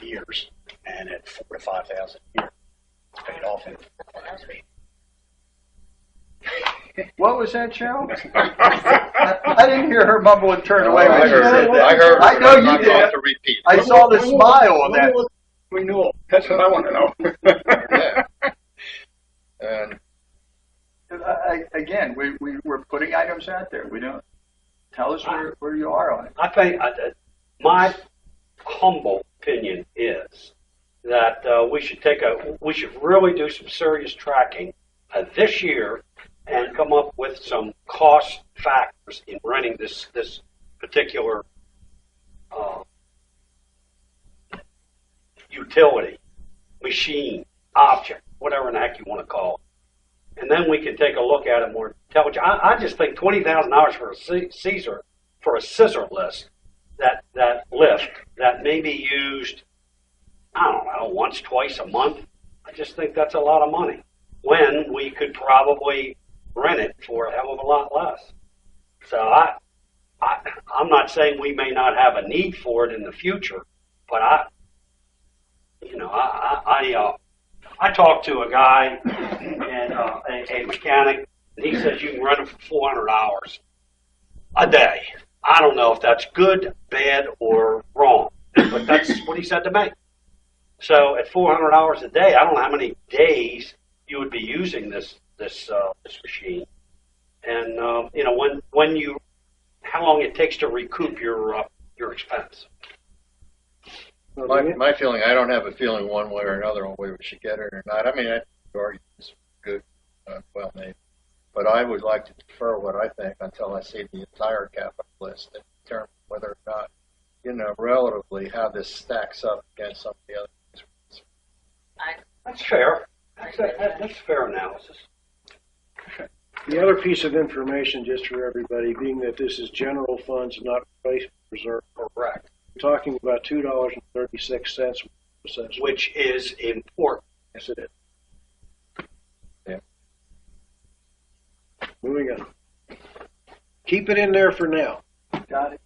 years, and at 4,000 to 5,000 a year, it's paid off in. What was that, Cheryl? I didn't hear her mumble and turn away. I when she heard said it. that. I heard it. I know I'm you not going did. to repeat. I saw the smile on that. Renewal. That's what I want to know. Yeah. And Again, we're putting items out there. We don't tell us where you are on it. I think my humble opinion is that we should really do some serious tracking this year and come up with some cost factors in running this particular utility, machine, object, whatever in the heck you want to call it. And then we can take a look at it more intelligent. I just think $20,000 for a scissor lift that may be used, I don't know, once, twice a month. I just think that's a lot of money when we could probably rent it for a hell of a lot less. So I'm not saying we may not have a need for it in the future, but I talked to a guy and a mechanic, and he says you can rent it for 400 hours a day. I don't know if that's good, bad, or wrong, but that's what he said to me. So at 400 hours a day, I don't know how many days you would be using this machine, and how long it takes to recoup your expense. my feeling, I don't have a feeling one way or another on whether we should get it or not. I mean, I think the argument is good, well made. But I would like to defer what I think until I see the entire capital list and determine whether or not, you know, relatively how this stacks up against some of the other things. That's fair. That's fair analysis. The other piece of information, just for everybody, being that this is general funds, not replacement reserve. Correct. We're talking about $2.36, Which is important. Yes, it is. Moving on. Keep it in there for now. Got it.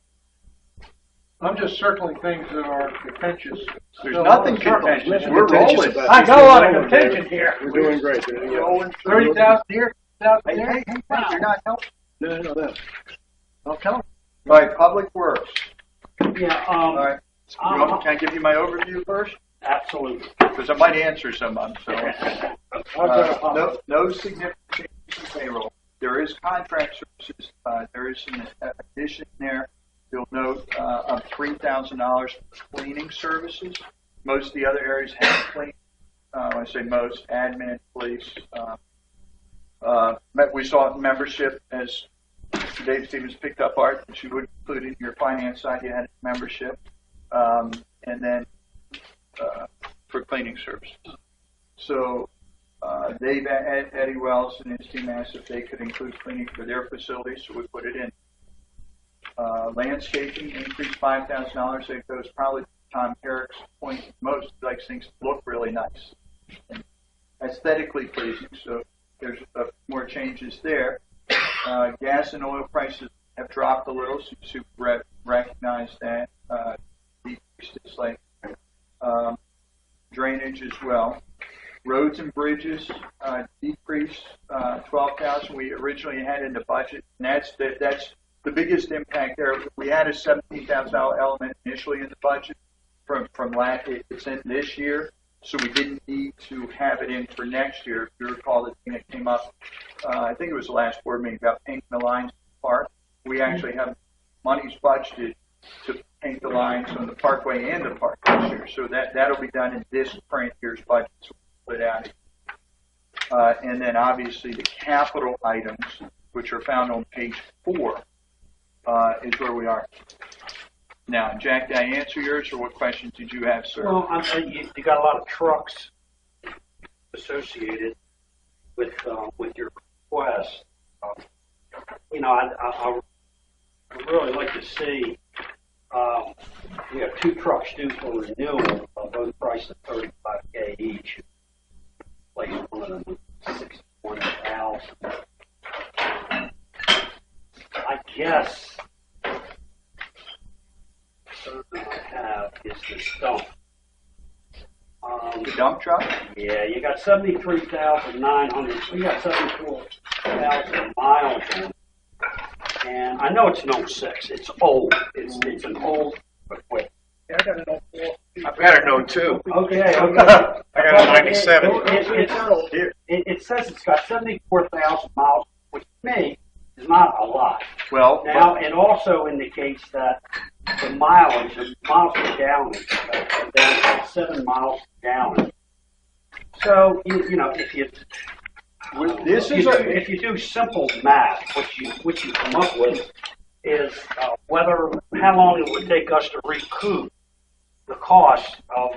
I'm just circling things that are contentious. There's nothing contentious. We're Contentious rolling. about I this. got a lot We're of rolling, contention David. here. We're doing great. There you go. Rolling. 30,000 here, 30,000 Hey, there. hey, hey, you're not helping. No. I'll tell them. All right, Public Works. Yeah, All right. Can I give you my overview first? absolutely. Because I might answer some of them. So. No significant changes in payroll. There is contract services. There is an addition there. You'll note of $3,000 for cleaning services. Most of the other areas have cleaning. When I say most, admin, police. We saw membership, as Mr. Dave Stevens picked up Art, that you would include in your finance side. You had membership, and then for cleaning services. So Dave, Eddie Wells and his team asked if they could include cleaning for their facilities, so we put it in. Landscaping increased $5,000. It goes probably to Tom Herrick's point. Most likes things to look really nice and aesthetically pleasing. So there's more changes there. Gas and oil prices have dropped a little, so you should recognize that. Decreased it slightly. Drainage as well. Roads and bridges decreased $12,000. We originally had in the budget, and that's the biggest impact there. We had a $17,000 element initially in the budget from last. It's in this year, so we didn't need to have it in for next year. If you recall, the thing that came up, I think it was the last board meeting about painting the lines in the park. We actually have monies budgeted to paint the lines on the parkway and the park this year, so that'll be done in this current year's budget. So we'll put it out. And then obviously the capital items, which are found on page 4. Is where we are. Now, Jack, did I answer yours, or what questions did you have, sir? Well, you got a lot of trucks associated with your request. I really like to see we have 2 trucks due for renewal, both priced at $35K each. Place one of them at $61,000. I guess something I have is this dump. The dump truck? Yeah, you got 73,900. So you got 74,000 miles on it. And I know it's an 06. It's old. It's an old equipment. Yeah, I got an 04. I've got it too. Okay. I got a 97. It says it's got 74,000 miles, which to me is not a lot. Well, Now, it also indicates that the mileage, the miles per gallon, is down to 7 miles per gallon. So, if you if you do simple math, what you come up with is how long it would take us to recoup the cost of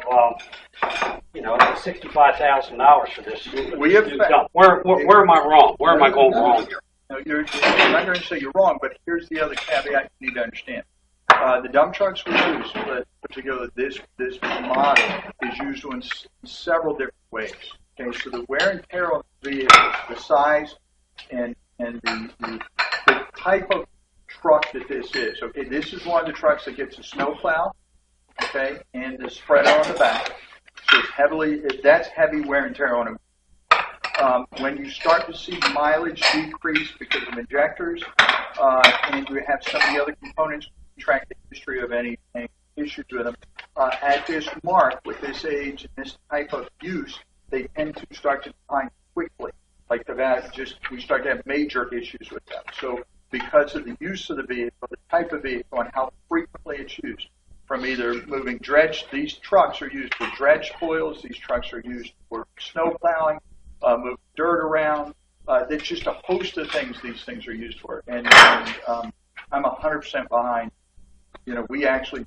$65,000 for this. We have dump. Where am I wrong? Where am I going wrong here? No, I'm not going to say you're wrong, but here's the other caveat you need to understand. The dump trucks we use, particularly this model, is used in several different ways. Okay, so the wear and tear on the vehicle, the size, and the type of truck that this is. Okay, this is one of the trucks that gets a snowplow, okay, and the spreader on the back. So that's heavy wear and tear on it. When you start to see mileage decrease because of injectors, and you have some of the other components, track the history of any issues with them, at this mark, with this age and this type of use, they tend to start to decline quickly. Like we start to have major issues with them. So because of the use of the vehicle, the type of vehicle, and how frequently it's used, from either moving dredge, these trucks are used for dredge coils, these trucks are used for snow plowing, move dirt around. There's just a host of things these things are used for. And I'm 100% behind. We actually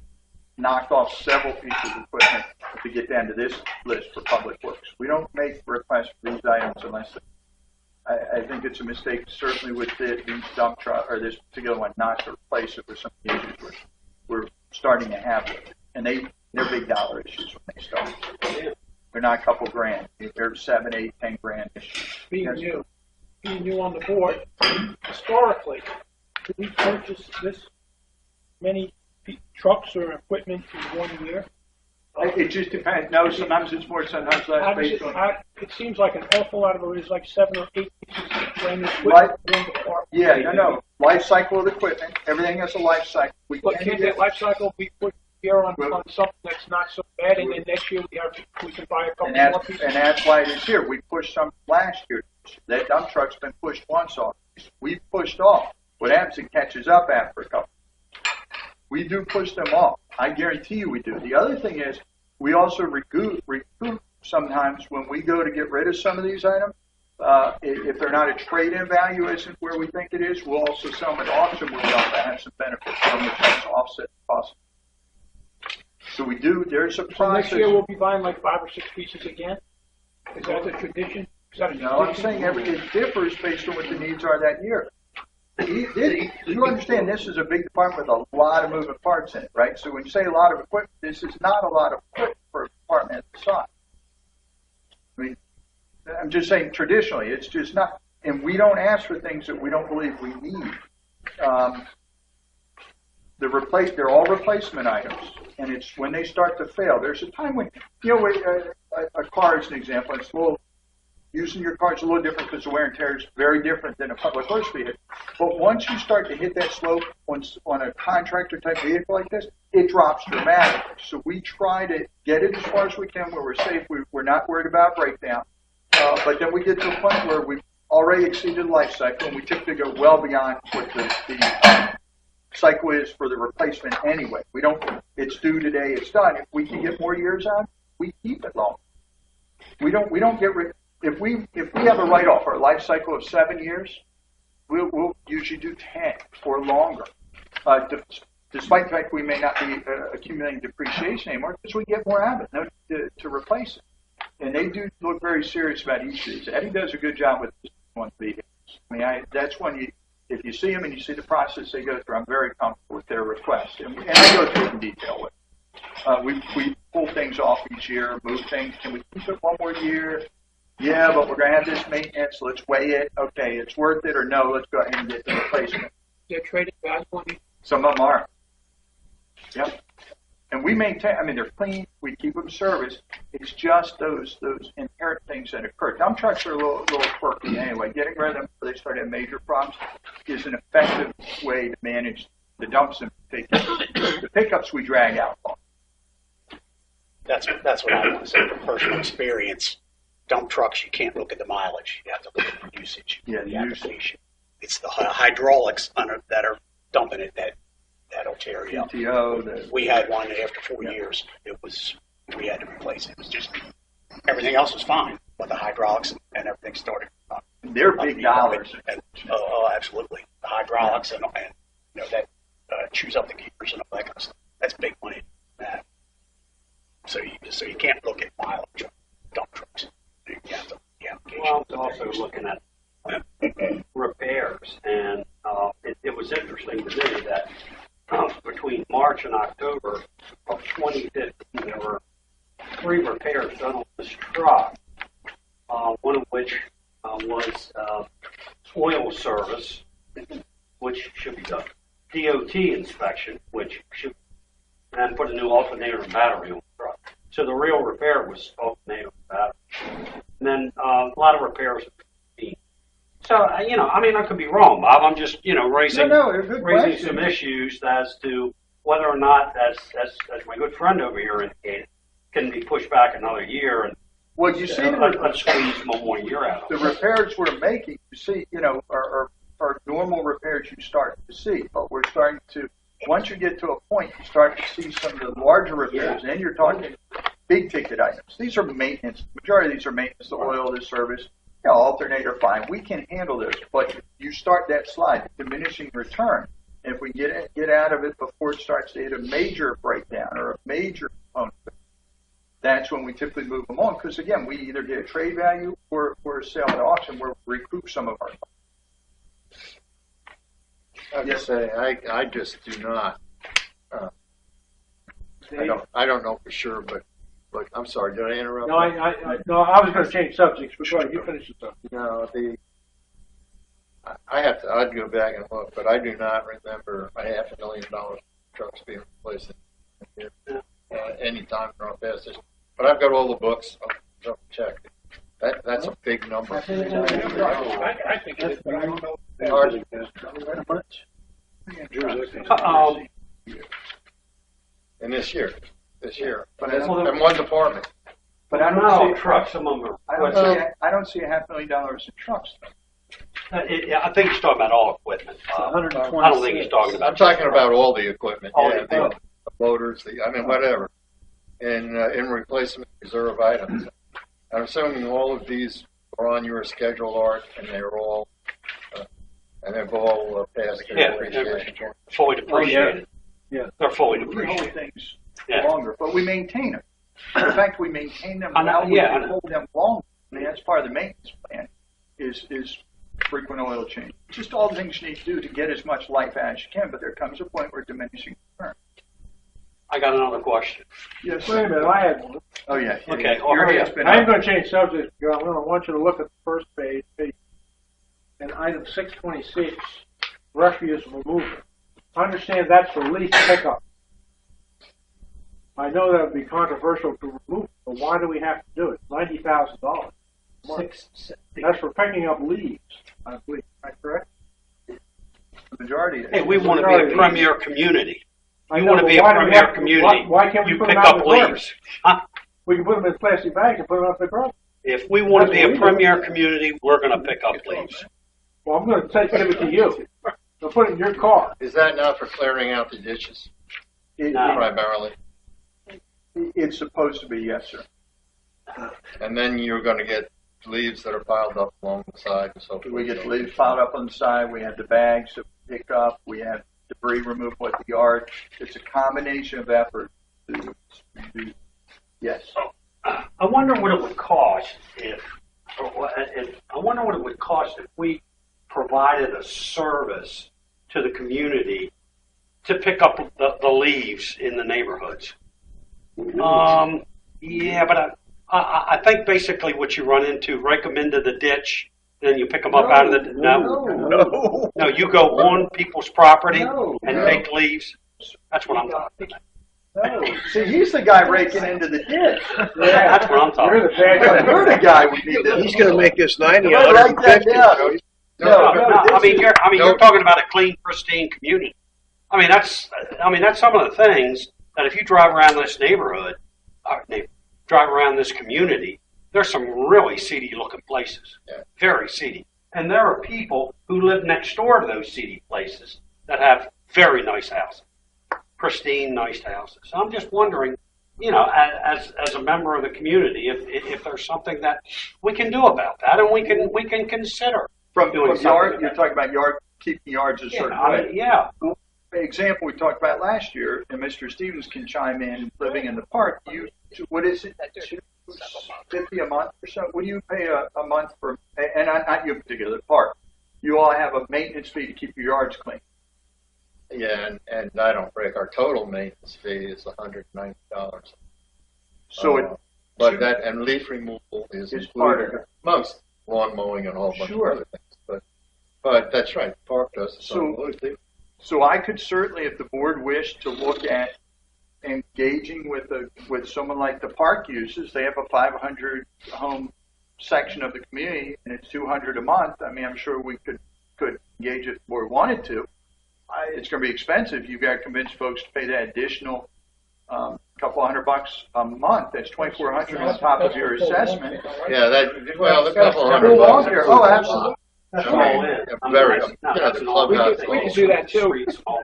knocked off several pieces of equipment to get down to this list for Public Works. We don't make requests for these items unless I think it's a mistake, certainly with these dump truck or this particular one, not to replace it with some of the issues we're starting to have with it. And they're big dollar issues when they start. They're not a couple grand. They're 7, 8, 10 grand issues. Being new. being new on the board, historically, do we purchase this many trucks or equipment in 1 year? It just depends. No, sometimes it's more, sometimes less. How does Based it, on, it seems like an awful lot of it is like 7 or 8 pieces of brand new Right. equipment. One department. yeah, no. Life cycle of the equipment. Everything has a life cycle. We But can't that life cycle be put here on something that's not so bad, and then next year we can buy a couple more pieces? and that's why it is here. We pushed some last year. That dump truck's been pushed once off. We pushed off. What happens? It catches up after a couple. We do push them off. I guarantee you we do. The other thing is we also recoup sometimes when we go to get rid of some of these items. If they're not a trade-in value isn't where we think it is, we'll also sell them at auction where we also have some benefits from which helps offset the cost. So we do. There's a So process. next year we'll be buying like 5 or 6 pieces again? Is that the tradition? Is that a No, I'm tradition? saying it differs based on what the needs are that year. You understand this is a big department with a lot of moving parts in it, right? So when you say a lot of equipment, this is not a lot of equipment for a department at the size. I mean, I'm just saying traditionally, it's just not, and we don't ask for things that we don't believe we need. They're all replacement items, and it's when they start to fail. There's a time when, a car is an example. It's a little, using your car is a little different because the wear and tear is very different than a public works vehicle. But once you start to hit that slope on a contractor type vehicle like this, it drops dramatically. So we try to get it as far as we can where we're safe. We're not worried about breakdown. But then we get to a point where we've already exceeded the life cycle, and we typically go well beyond what the cycle is for the replacement anyway. We don't, it's due today, it's done. If we can get more years on, we keep it long. We don't get rid. If we have a write-off for a life cycle of 7 years, we'll usually do 10 or longer. Despite the fact we may not be accumulating depreciation anymore, because we get more out of it to replace it. And they do look very serious about each of these. Eddie does a good job with this one vehicles. I mean, that's when if you see them and you see the process they go through, I'm very comfortable with their request. And I go through it in detail with them. We pull things off each year, move things. Can we keep it one more year? Yeah, but we're going to have this maintenance. Let's weigh it. Okay, it's worth it, or no, let's go ahead and get the replacement. They're traded value on these. Some of them are. Yep. And we maintain, I mean, they're clean. We keep them serviced. It's just those inherent things that occur. Dump trucks are a little quirky anyway. Getting rid of them before they start having major problems is an effective way to manage the dumps and pickups. The pickups we drag out long. That's what I want to say from personal experience. Dump trucks, you can't look at the mileage. You have to look at the usage. Yeah, the application. It's the hydraulics that are dumping it that'll tear you up. PTO, We had one that after 4 years, we had to replace it. It was just, everything else was fine, but the hydraulics and everything started. They're big dollars. Oh, absolutely. The hydraulics and that chews up the gears and all that kind of stuff. That's big money. So you can't look at mileage on dump trucks. You have to, Well, I was also looking at repairs, and it was interesting to me that between March and October of 2015, there were 3 repairs done on this truck, one of which was oil service, which should be done, DOT inspection, which should, and put a new alternator and battery on the truck. So the real repair was alternator and battery. And then a lot of repairs. So, I mean, I could be wrong, Bob. I'm just, raising some issues as to whether or not, as my good friend over here indicated, can be pushed back another year and well, you see, let's squeeze one more year out. The repairs we're making, you see, are normal repairs you start to see, but we're starting to, once you get to a point, you start to see some of the larger repairs, and then you're talking big ticket items. These are maintenance. Majority of these are maintenance, the oil, the service. Alternator, fine. We can handle this, but you start that slide, diminishing return. And if we get out of it before it starts to hit a major breakdown or a major component, that's when we typically move them on. Because again, we either get a trade value or a sale at auction where we recoup some of our funds. Yes, I just do not. I don't know for sure, but I'm sorry. Did I interrupt? No, I was going to change subjects, but go ahead. You finish the subject. No, I'd go back and look, but I do not remember $500,000 trucks being replaced here any time in our past history. But I've got all the books. I'll check. That's a big number. I think it is, but I don't know. Hard. And this year, but in one department. But I don't No, see trucks, some of them I are. don't see $500,000 in trucks. I think he's talking about all equipment. I don't think he's talking about. I'm talking about all the equipment. All Yeah, the equipment. the loaders, whatever. And in replacement reserve items. I'm assuming all of these are on your schedule, Art, and they're all passed their Yeah, appreciation. fully depreciated. Yeah. They're fully We hold depreciated. things Yeah. longer, but we maintain them. The fact we maintain them, I know, well, we yeah, I can know. hold them longer. I mean, that's part of the maintenance plan. Is frequent oil change. Just all the things you need to do to get as much life out as you can. But there comes a point where diminishing return. I got another question. Yes. Wait a minute, I had one. Oh yeah. Okay, Your hurry hand's up. been I am up. going to change subject. I'm going to want you to look at the first page, and item 626, refuse removal. Understand that's the lease pickup. I know that would be controversial to remove, but why do we have to do it? $90,000. That's for picking up leaves, I believe. Am I correct? The majority. Hey, we want to be a premier community. I You know, want to but be a why do we premier have to- community. Why can't we You put pick them out in up the garbage? leaves. Huh? We can put them in plastic bags and put them out in the garbage. If we want to be a That's what we do. premier community, we're going to pick up leaves. Well, I'm going to give it to you. I'll put it in your car. Is that not for clearing out the ditches No. primarily? It's supposed to be, yes, sir. And then you're going to get leaves that are piled up along the side and so forth. We get the leaves piled up on the side. We have the bags to pick up. We have debris removal at the yard. It's a combination of effort. Yes. I wonder what it would cost if we provided a service to the community to pick up the leaves in the neighborhoods. Yeah, but I think basically what you run into, rake them into the ditch, then you pick them up out of the no. You go on people's property and take leaves. That's what I'm talking about. No. See, he's the guy raking into the ditch. That's what I'm talking You're the about. bad guy. You're the guy we need to. He's going to make this 90, Write that 150. down. No, I mean you're talking about a clean, pristine community. I mean that's some of the things that if you drive around this neighborhood, drive around this community, there's some really seedy looking places, very seedy, and there are people who live next door to those seedy places that have very nice houses, pristine, nice houses. So I'm just wondering, as a member of the community, if there's something that we can do about that, and we can consider. From doing yard, something you're talking about keeping yards a certain way. Yeah. Example we talked about last year, and Mr. Stevens can chime in. Living in the park, what is it? $50 a month or so? What do you pay a month for? And not you in particular, the park. You all have a maintenance fee to keep your yards clean. Yeah, and I don't break. Our total maintenance fee is $190. So but that and leaf removal is It's part of included it. amongst lawn mowing and a whole bunch Sure. of other things. But that's right. The park does its own leaf. So I could certainly, if the board wished to look at engaging with someone like the park uses, they have a 500 home section of the community, and it's $200 a month. I mean, I'm sure we could engage if the board wanted to. It's going to be expensive. You've got to convince folks to pay that additional couple $100 a month. That's $2,400 on top of your assessment. Yeah, the couple Go $100. along here. Oh, absolutely. That's I all mean, in. very, No, the that's an clubhouse. We can do that too. Well,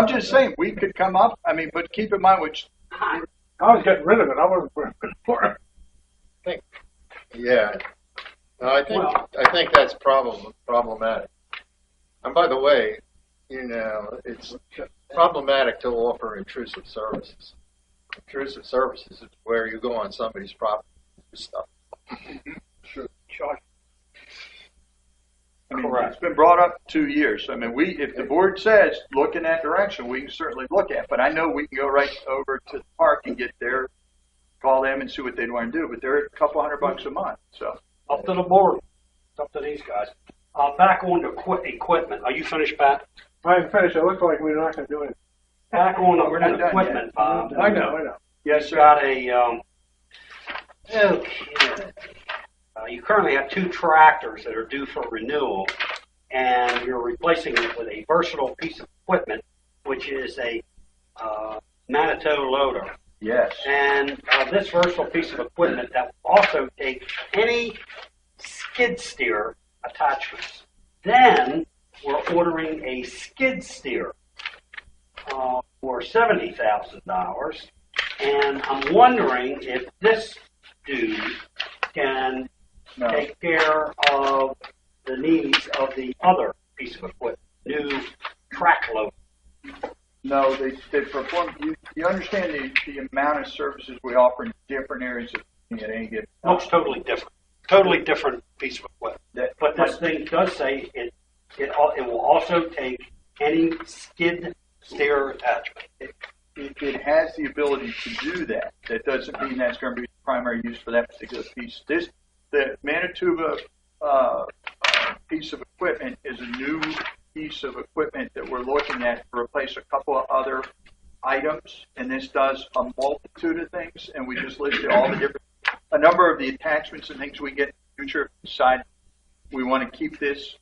I'm just saying we could come up. I mean, but keep in mind, which I was getting rid of it. I wasn't putting it for it. Yeah. No, I think that's problematic. And by the way, it's problematic to offer intrusive services. Intrusive services is where you go on somebody's property and do stuff. Sure. I mean, it's been brought up 2 years. I mean, if the board says look in that direction, we can certainly look at it. But I know we can go right over to the park and get there, call them and see what they'd want to do. But they're a couple $100 a month. So Up to the board. It's up to these guys. Back on the equipment. Are you finished, Pat? I haven't finished. It looks like we're not going to do it. Back on We're not the done equipment, Bob. I know. Yes, sir. Got a, okay. You currently have 2 tractors that are due for renewal, and you're replacing it with a versatile piece of equipment, which is a Manitou loader. Yes. And this versatile piece of equipment that will also take any skid steer attachments. Then we're ordering a skid steer for $70,000, and I'm wondering if this dude can take care of the needs of the other piece of equipment, new track loader. No, they perform. You understand the amount of services we offer in different areas of at any given time. Looks totally different. Totally different piece of equipment. But this thing does say it will also take any skid steer attachment. It has the ability to do that. That doesn't mean that's going to be the primary use for that particular piece. The Manitoba piece of equipment is a new piece of equipment that we're looking at to replace a couple of other items, and this does a multitude of things, and we just listed all the different, a number of the attachments and things we get in the future. If we decide we want to keep this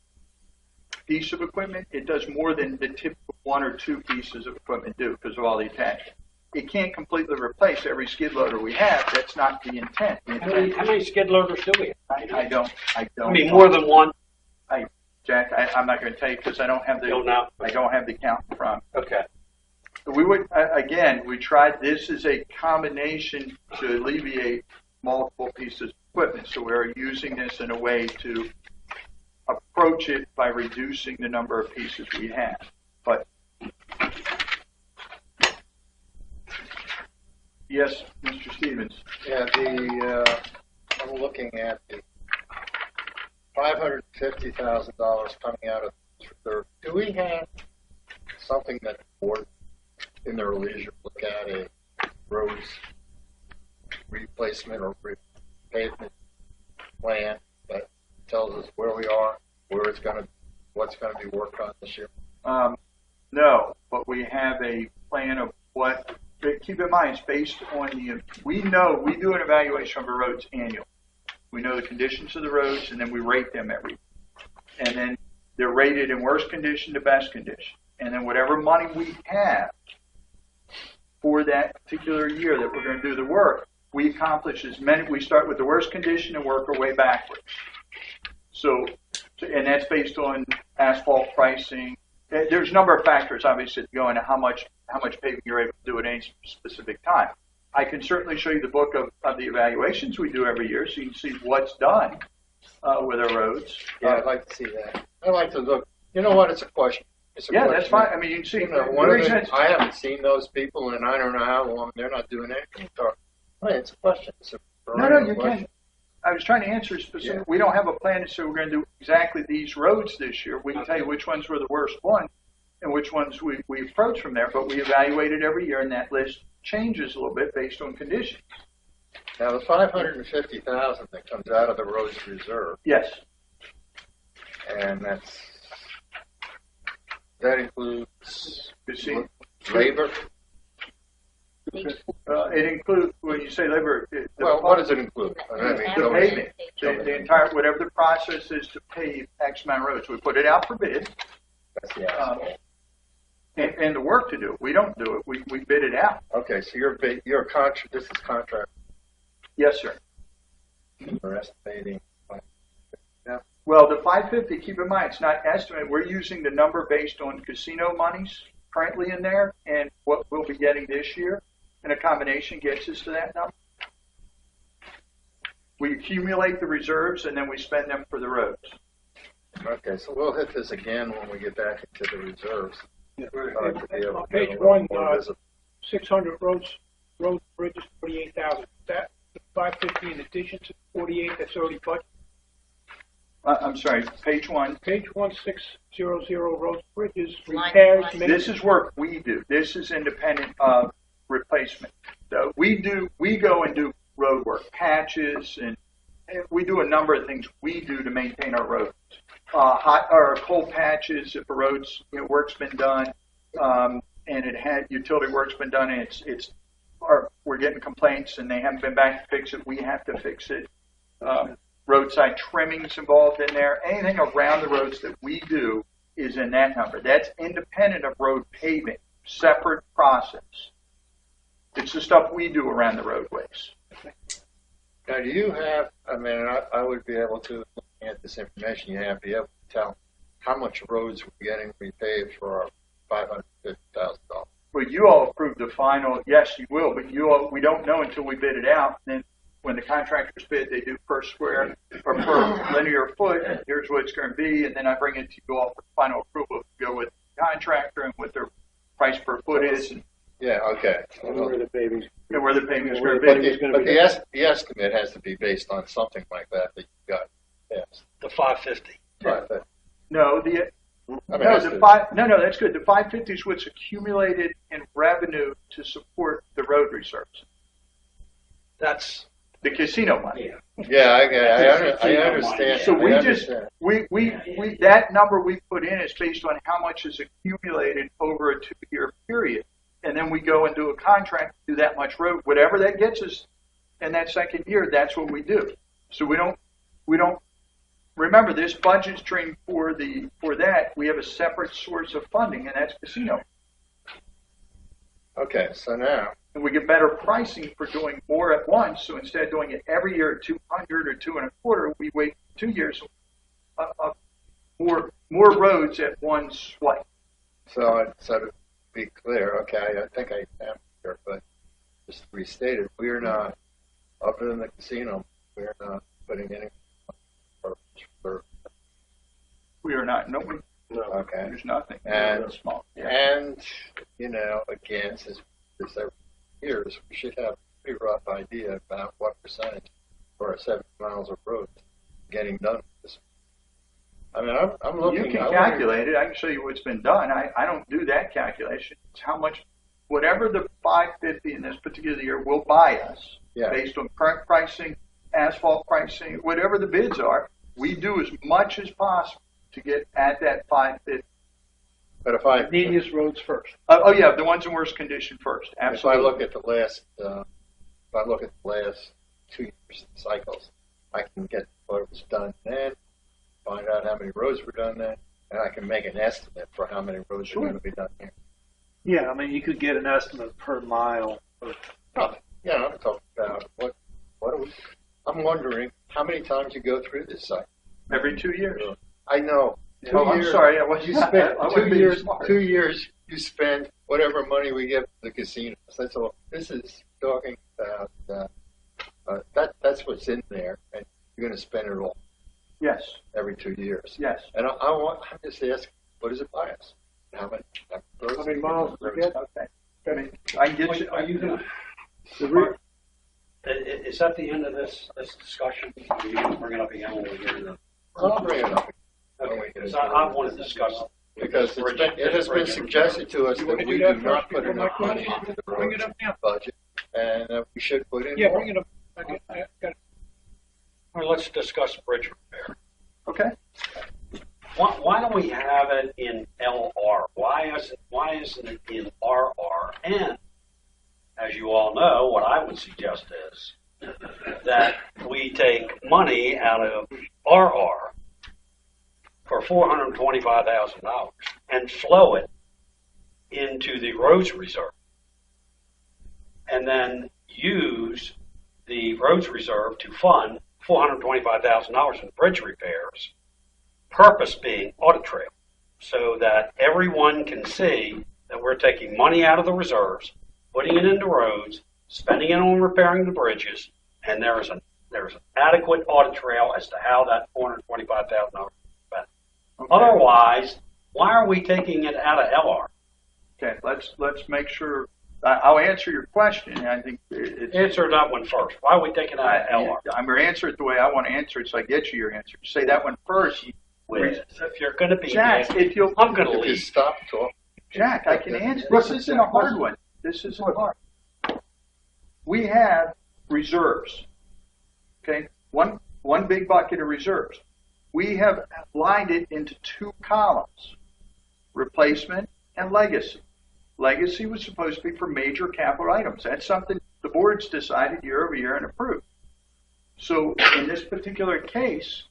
piece of equipment, it does more than the typical 1 or 2 pieces of equipment do because of all the attachments. It can't completely replace every skid loader we have. That's not the intent. The intent How many skid loaders do we have? I don't. I mean, more than one? Jack, I'm not going to tell you because I don't have the count in front. Okay. We would again. We tried. This is a combination to alleviate multiple pieces of equipment. So we're using this in a way to approach it by reducing the number of pieces we have. But yes, Mr. Stevens. Yeah, I'm looking at the $550,000 coming out of this reserve. Do we have something that the board, in their leisure, look at a roads replacement or pavement plan that tells us where we are, what's going to be worked on this year? No, but we have a plan of what. But keep in mind, it's based on we do an evaluation of our roads annually. We know the conditions of the roads, and then we rate them every year. And then they're rated in worst condition to best condition. And then whatever money we have for that particular year that we're going to do the work, we accomplish we start with the worst condition and work our way backwards. So, and that's based on asphalt pricing. There's a number of factors, obviously, that go into how much paving you're able to do at any specific time. I can certainly show you the book of the evaluations we do every year, so you can see what's done with our roads. Yeah, I'd like to see that. I'd like to look. You know what? It's a question. That's fine. I mean, you can see. I haven't seen those people, and I don't know how long they're not doing anything. It's a question. No, you can't. I was trying to answer specific. Yeah. We don't have a plan to say we're going to do exactly these roads this year. We can tell you which ones were the worst ones and which ones we approach from there, but we evaluate it every year, and that list changes a little bit based on conditions. Now, the $550,000 that comes out of the roads reserve. Yes. And that includes labor. It includes, when you say labor, what does it include? The paving, the entire, whatever the process is to pave X amount of roads. We put it out for bid. That's the asphalt. And the work to do it. We don't do it. We bid it out. Okay, so your contract. This is contract. Yes, sir. We're estimating. Yeah. Well, the 550. Keep in mind, it's not estimate. We're using the number based on casino monies currently in there, and what we'll be getting this year. And a combination gets us to that number. We accumulate the reserves, and then we spend them for the roads. Okay, so we'll hit this again when we get back into the reserves. On page 1, 600 roads, bridges, 48,000. That 550 in addition to 48 that's already budgeted. I'm sorry, page 1. Page 1, 600 roads, bridges, repairs. This is work we do. This is independent of replacement. So we go and do road work, patches, and we do a number of things we do to maintain our roads. hot or cold patches if a road's work's been done, and it had utility work's been done, and or we're getting complaints and they haven't been back to fix it. We have to fix it. Roadside trimmings involved in there. Anything around the roads that we do is in that number. That's independent of road paving, separate process. It's the stuff we do around the roadways. Now, do you have, I mean, I would be able to, looking at this information you have, be able to tell how much roads we're getting repaved for our $550,000. Well, you all approved the final, yes, you will, but we don't know until we bid it out. And then when the contractors bid, they do per square or per linear foot, and here's what it's going to be, and then I bring it to you all for final approval to go with the contractor and what their price per foot is. And yeah, okay. Where the paving's where the payment's going to But, be. the estimate has to be based on something like that you got. Yes. The 550. Right. No, that's good. The 550 is what's accumulated in revenue to support the road reserves. That's The casino money. Yeah, I understand. So we I just understand. that number we put in is based on how much is accumulated over a 2-year period, and then we go and do a contract to do that much road. Whatever that gets us in that second year, that's what we do. So we don't remember this budget stream for that. We have a separate source of funding, and that's casino. Okay, so now. And we get better pricing for doing more at once. So instead of doing it every year at 200 or 225, we wait 2 years, more roads at one swipe. So to be clear, okay, I think I am here, but just to restate it, we are not, other than the casino, we are not putting any for We are not. No. Okay. There's nothing. And Small. Yeah. And again, since every years, we should have a pretty rough idea about what percentage for our 70 miles of road getting done. I mean, I'm looking. You can calculate it. I can show you what's been done. I don't do that calculation. It's how much, whatever the 550 in this particular year will buy us, based on current pricing, asphalt pricing, whatever the bids are. We do as much as possible to get at that 550. But if I neediest roads first. Oh yeah, the ones in worst condition first. Absolutely. If I look at the last 2 years cycles, I can get what was done then, find out how many roads were done then, and I can make an estimate for how many roads are going to be done here. Yeah, I mean, you could get an estimate per mile. I'm talking about what are we? I'm wondering how many times you go through this cycle. Every 2 years. I know. I'm sorry. I wasn't. You spend I 2 years. Smart. 2 years. You spend whatever money we give the casinos. That's all. This is talking about that's what's in there, and you're going to spend it all. Yes. Every 2 years. Yes. And I'm just asking, what does it buy us? How many miles does it get? Okay. I mean, I get you. Are you going to? Is that the end of this discussion? Are you going to bring it up again when we get into? I'll bring it up. Okay, because I want to discuss it. Because it has been suggested to us that we do not put enough money into the roads budget, and that we should put in more. Bring it up. I got it. Well, let's discuss bridge repair. Okay. Why don't we have it in LR? Why isn't it in RR? And as you all know, what I would suggest is that we take money out of RR for $425,000 and flow it into the roads reserve, and then use the roads reserve to fund $425,000 in bridge repairs, purpose being audit trail, so that everyone can see that we're taking money out of the reserves, putting it into roads, spending it on repairing the bridges, and there's an adequate audit trail as to how that $425,000 is spent. Okay. Otherwise, why are we taking it out of LR? Okay, let's make sure. I'll answer your question. I think answer that one first. Why are we taking it out of LR? I'm going to answer it the way I want to answer it, so I get you your answer. Say that one first. If you're going to be Jack, I'm going to leave. Stop talking. Jack, I can answer. This isn't a hard one. This isn't hard. We have reserves. Okay, one big bucket of reserves. we have lined it into two columns, replacement and legacy. Legacy was supposed to be for major capital items. That's something the board's decided year over year and approved. So in this particular case,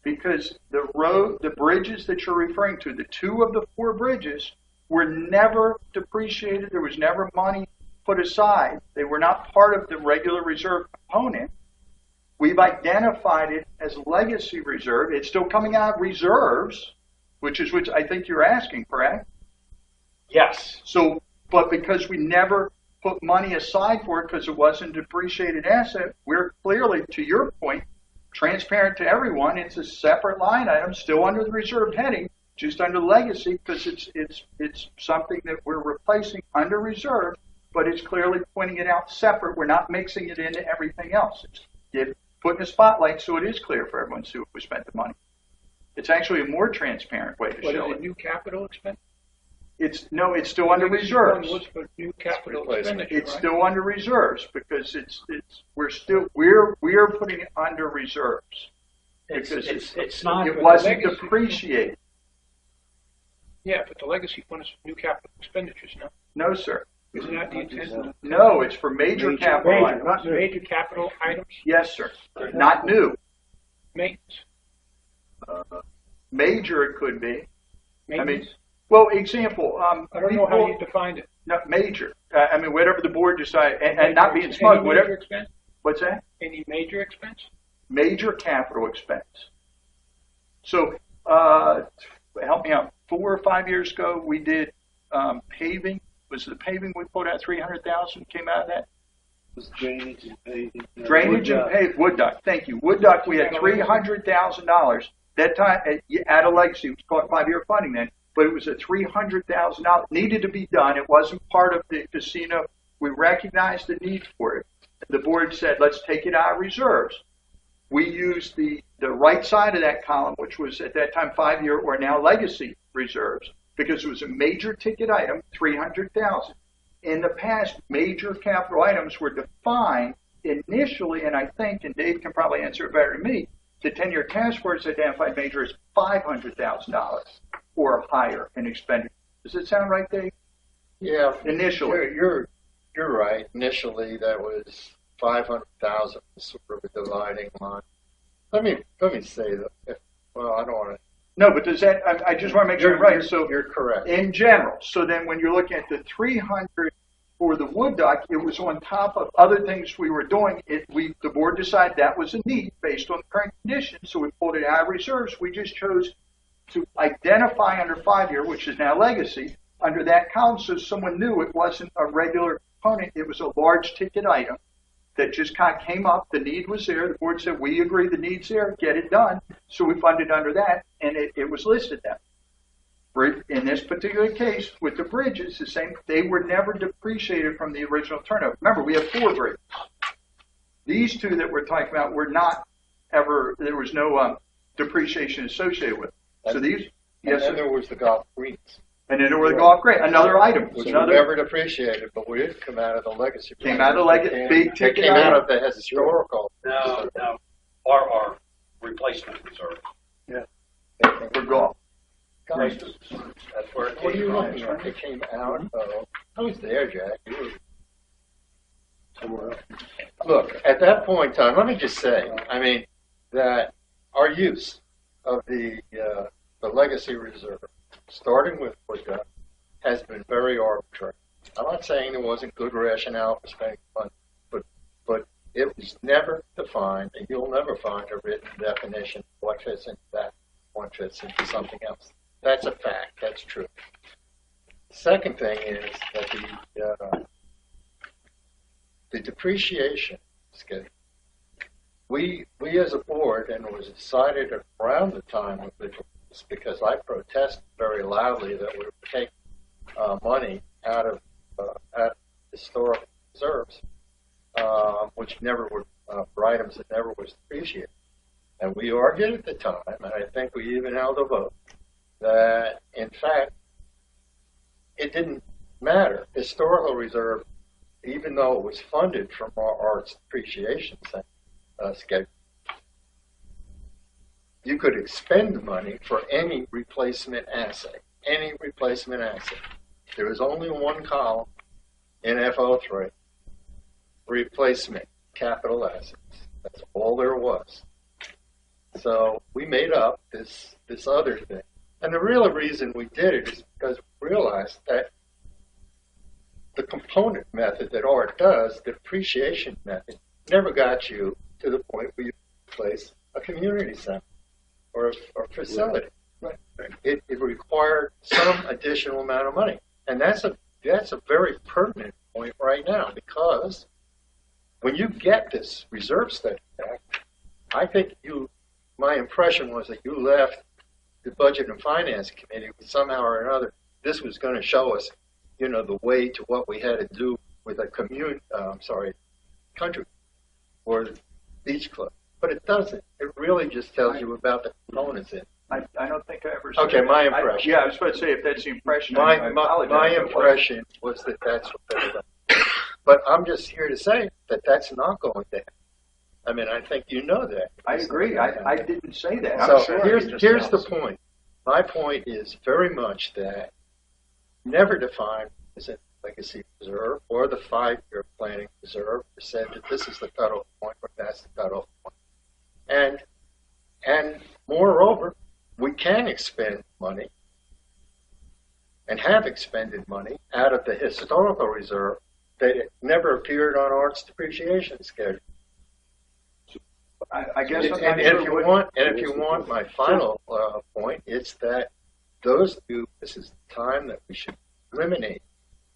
because the bridges that you're referring to, the two of the four bridges were never depreciated. There was never money put aside. They were not part of the regular reserve component. We've identified it as legacy reserve. It's still coming out of reserves, which I think you're asking, correct? Yes. So, but because we never put money aside for it because it wasn't a depreciated asset, we're clearly, to your point, transparent to everyone. It's a separate line item, still under the reserve heading, just under legacy, because it's something that we're replacing under reserve, but it's clearly pointing it out separate. We're not mixing it into everything else. It's putting a spotlight so it is clear for everyone to see what we spent the money. It's actually a more transparent way to What is show it, it. new capital expense? It's still under reserves. What's for new capital expenditure, It's right? still under reserves because we're putting it under reserves because It's not. it wasn't legacy. depreciated. Yeah, but the legacy fund is for new capital expenditures now. No, sir. Isn't that the intent? No, it's for major capital items. Not major capital items, Yes, sir. Not new. maintenance, Major it could be. maintenance. Well, example. I don't know how you defined it. No, major. Whatever the board decides, and not being smug. Any Whatever. major expense? What's that? Any major expense? Major capital expense. So, help me out. 4 or 5 years ago, we did paving. Was the paving we pulled out 300,000 came out of that? Was drainage and paving. Drainage and paving. Wood duct. Thank you. Wood duct. We had $300,000 that time at a legacy. It was called 5-year funding then, but it was a $300,000 needed to be done. It wasn't part of the casino. We recognized the need for it. The board said, let's take it out of reserves. We used the right side of that column, which was at that time 5-year or now legacy reserves, because it was a major ticket item, $300,000. In the past, major capital items were defined initially, and I think, and Dave can probably answer it better than me, the 10-year task force identified major as $500,000 or higher in expenditure. Does it sound right, Dave? Yeah, Initially. you're right. Initially, that was 500,000 sort of a dividing line. Let me say that. Well, I don't want to. No, but does that? I just want to make sure I'm right. So you're correct. in general. So then, when you're looking at the 300 for the wood duct, it was on top of other things we were doing. The board decided that was a need based on the current conditions, so we pulled it out of reserves. We just chose to identify under 5-year, which is now legacy, under that column, so someone knew it wasn't a regular component. It was a large ticket item that just kind of came up. The need was there. The board said, we agree the need's there, get it done. So we funded under that, and it was listed that. In this particular case, with the bridges, the same. They were never depreciated from the original turnover. Remember, we have 4 bridges. These 2 that we're talking about were not ever, there was no depreciation associated with them. So these, And then there was the golf greens, and then there were the golf grant, another item. which were Another never depreciated, but we did come out of the legacy. Came out of the legacy, big It ticket came out item. of the historical. No. Our replacement reserve. For golf. Guys, That's where it what are came you from. looking at? It came out of. I was there, Jack. You were somewhere else. Look, at that point in time, let me just say, I mean, that our use of the legacy reserve, starting with Woodgut, has been very arbitrary. I'm not saying there wasn't good rationale for spending money, but it was never defined, and you'll never find a written definition of what fits into that, what fits into something else. That's a fact. That's true. Second thing is that the depreciation schedule. We as a board, and it was decided around the time of vigilance, because I protested very loudly that we would take money out of historic reserves, which never were for items that never was depreciated. And we argued at the time, and I think we even held a vote, that in fact it didn't matter. Historical reserve, even though it was funded from our arts depreciation schedule, you could expend the money for any replacement asset. Any replacement asset. There was only one column in FO3, replacement capital assets. That's all there was. So we made up this other thing. And the real reason we did it is because we realized that the component method that Art does, the depreciation method, never got you to the point where you replace a community center or a facility. Right. It required some additional amount of money. And that's a very pertinent point right now, because when you get this reserve study back, I think my impression was that you left the Budget and Finance Committee with somehow or another, this was going to show us, the way to what we had to do with a country or beach club. But it doesn't. It really just tells you about the components in it. I don't think I ever said Okay, my impression. I was supposed to say, if that's the impression, My I apologize. my impression was that that's what they done. But I'm just here to say that that's not going to happen. I mean, I think you know that. I agree. I didn't say that. So I'm sure here's the point. My point is very much that never defined as a legacy reserve or the 5-year planning reserve or said that this is the cutoff point or that's the cutoff point. And moreover, we can expend money and have expended money out of the historical reserve that it never appeared on Art's depreciation schedule. I guess I'm And not if sure you want my final point, it's that this is the time that we should eliminate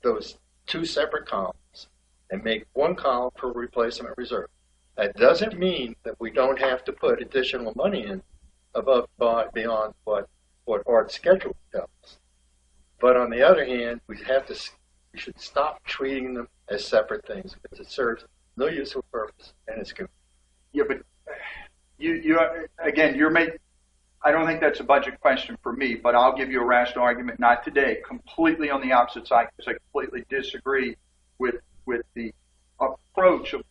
those 2 separate columns and make one column for replacement reserve. That doesn't mean that we don't have to put additional money in beyond what Art's schedule tells us. But on the other hand, we should stop treating them as separate things because it serves no useful purpose and it's good. Yeah, but I don't think that's a budget question for me, but I'll give you a rational argument, not today, completely on the opposite side, because I completely disagree with the approach of,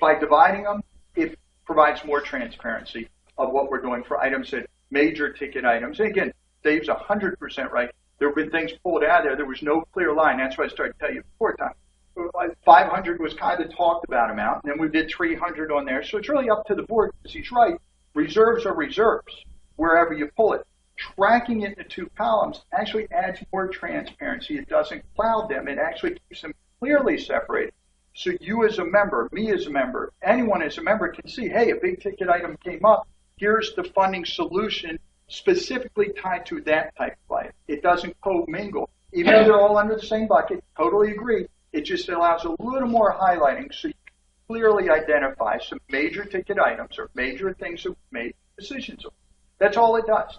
by dividing them, it provides more transparency of what we're doing for items that major ticket items. And again, Dave's 100% right. There have been things pulled out of there. There was no clear line. That's why I started to tell you before time. 500 was kind of talked about amount, and then we did 300 on there. So it's really up to the board, because he's right. Reserves are reserves, wherever you pull it. Tracking it into 2 columns actually adds more transparency. It doesn't cloud them. It actually keeps them clearly separated. So you as a member, me as a member, anyone as a member can see, hey, a big ticket item came up. Here's the funding solution specifically tied to that type of item. It doesn't co-mingle. Even though they're all under the same bucket, totally agree. It just allows a little more highlighting so you clearly identify some major ticket items or major things that we made decisions on. That's all it does.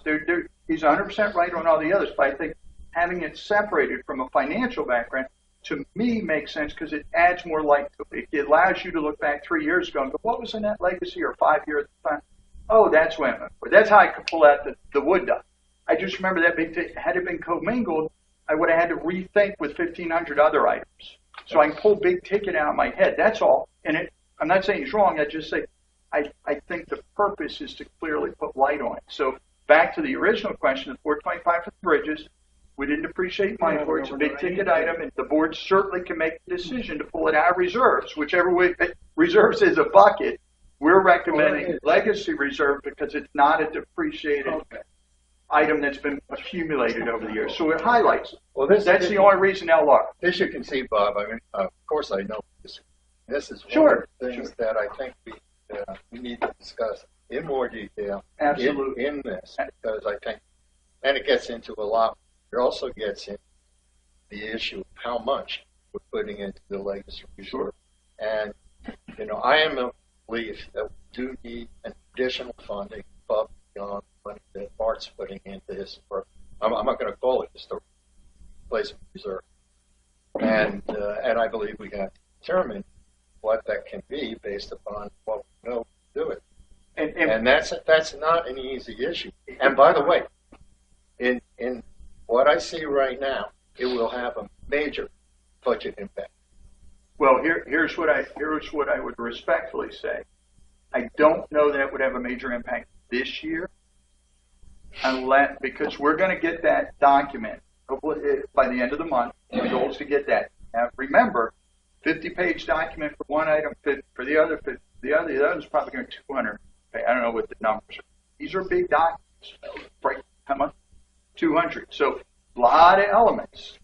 He's 100% right on all the others, but I think having it separated from a financial background, to me, makes sense because it adds more light to it. It allows you to look back 3 years ago and go, what was in that legacy, or 5 years at the time? Oh, that's when. That's how I could pull out the wood duck. I just remember that big ticket. Had it been commingled, I would have had to rethink with 1,500 other items. So I can pull big ticket out of my head. That's all. And I'm not saying it's wrong. I just say I think the purpose is to clearly put light on it. So back to the original question, the 425 for the bridges, we didn't appreciate money for it. It's a big ticket item, and the board certainly can make the decision to pull it out of reserves, whichever way. Reserves is a bucket. We're recommending legacy reserve because it's not a depreciated item that's been accumulated over the years. So it highlights it. Well, that's the only reason LR. As you can see, Bob, I mean, of course I know this. This is one of the things that I think we need to discuss in more detail. Absolutely. In this, because I think, and it gets into a lot. It also gets into the issue of how much we're putting into the legacy reserve. And, I am of belief that we do need an additional funding above and beyond the money that Art's putting into his work. I'm not going to call it just a replacement reserve. And I believe we have to determine what that can be based upon what we know to do it. And that's not an easy issue. And by the way, in what I see right now, it will have a major budget impact. Well, here's what I would respectfully say. I don't know that it would have a major impact this year, because we're going to get that document hopefully by the end of the month. The goal is to get that. Now, remember, 50-page document for one item, for the other, the other is probably going to 200. I don't know what the numbers are. These are big documents. Right? How much? 200. So a lot of elements.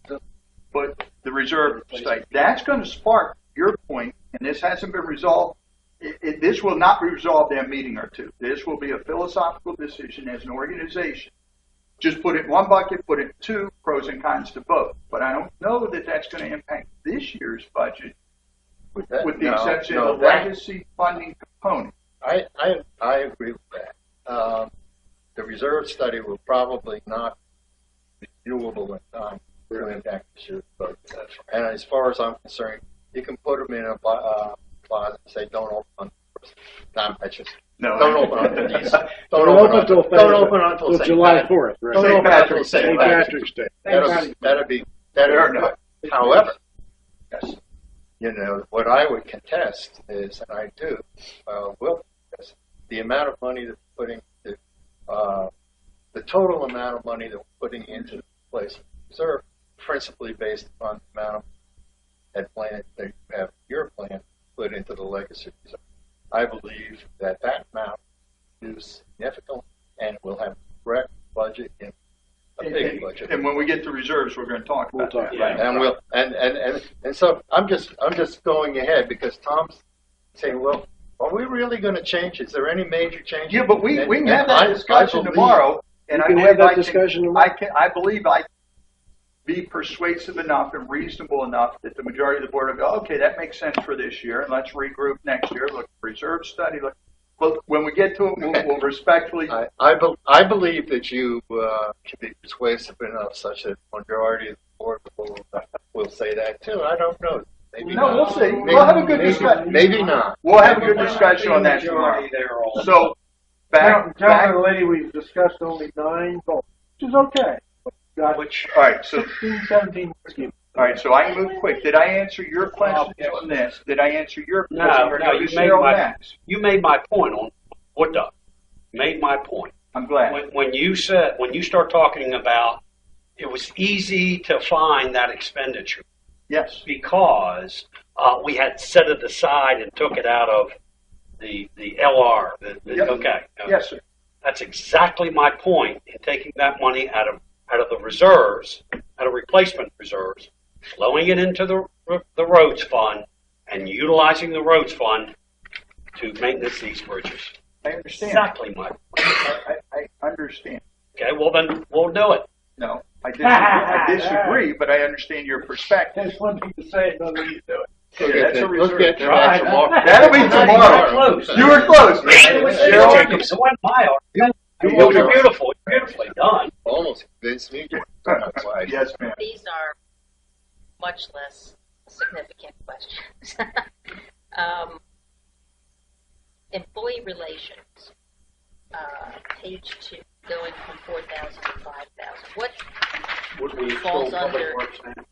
But the reserve site, that's going to spark your point, and this hasn't been resolved. This will not be resolved in a meeting or two. This will be a philosophical decision as an organization. Just put it in one bucket, put it in two, pros and cons to both. But I don't know that that's going to impact this year's budget, with the exception of the legacy funding component. I agree with that. The reserve study will probably not be viewable in time to impact this year's budget. And as far as I'm concerned, you can put them in a closet and say, don't open on the first time. Don't open until these. Don't open until July 4th. Right? Don't open until St. Patrick's Day. That'd be. However, yes, what I would contest is, and I do, will contest the amount of money that we're putting into the total amount of money that we're putting into the place of reserve, principally based upon the amount of plan that you have your plan put into the legacy reserve. I believe that amount is significant and will have a correct budget in a big budget. And when we get to reserves, we're going to talk about that. Right? And so I'm just going ahead because Tom's saying, well, are we really going to change? Is there any major change? Yeah, but we can have that discussion tomorrow. And I believe I be persuasive enough and reasonable enough that the majority of the board will go, okay, that makes sense for this year, and let's regroup next year. Look, reserve study. Look, when we get to it, we'll respectfully. I believe that you can be persuasive enough such that the majority of the board will say that too. I don't know. Maybe not. We'll see. We'll have a good discussion. Maybe not. We'll have a good discussion on that tomorrow. So, back. The lady, we've discussed only 9 votes, which is okay. All right, so 16, 17. All right, so I can move quick. Did I answer your question on this? Did I answer your question? No, you made my point on what the made my point. I'm glad. When you start talking about it was easy to find that expenditure. Yes. Because we had set it aside and took it out of the LR. Yep. Okay. Yes, sir. That's exactly my point in taking that money out of the reserves, out of replacement reserves, flowing it into the roads fund, and utilizing the roads fund to maintenance these bridges. I understand. Exactly my point. I understand. Okay, well then we'll do it. No, I disagree, but I understand your perspective. There's one thing to say, another thing to do it. Yeah, that's a reserve. That'll be tomorrow. You were close. Jacobs won my argument. You're beautiful. Beautifully done. Almost convinced me. Yes, ma'am. These are much less significant questions. Employee relations, page 2, going from 4,000 to 5,000. What falls under?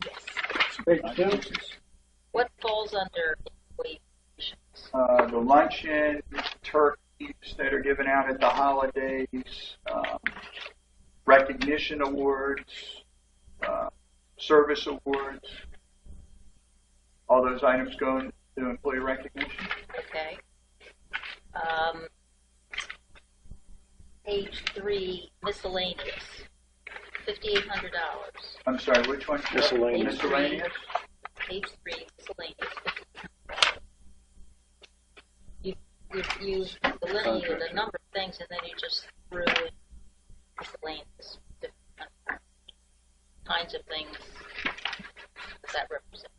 Yes. What falls under employee relations? The luncheon, turkeys that are given out at the holidays, recognition awards, service awards. All those items go into employee recognition. Okay. Page 3, miscellaneous, $5,800. I'm sorry, which one? Miscellaneous. Miscellaneous. Page 3, miscellaneous. You delineated a number of things, and then you just threw in miscellaneous, different kinds of things. What does that represent?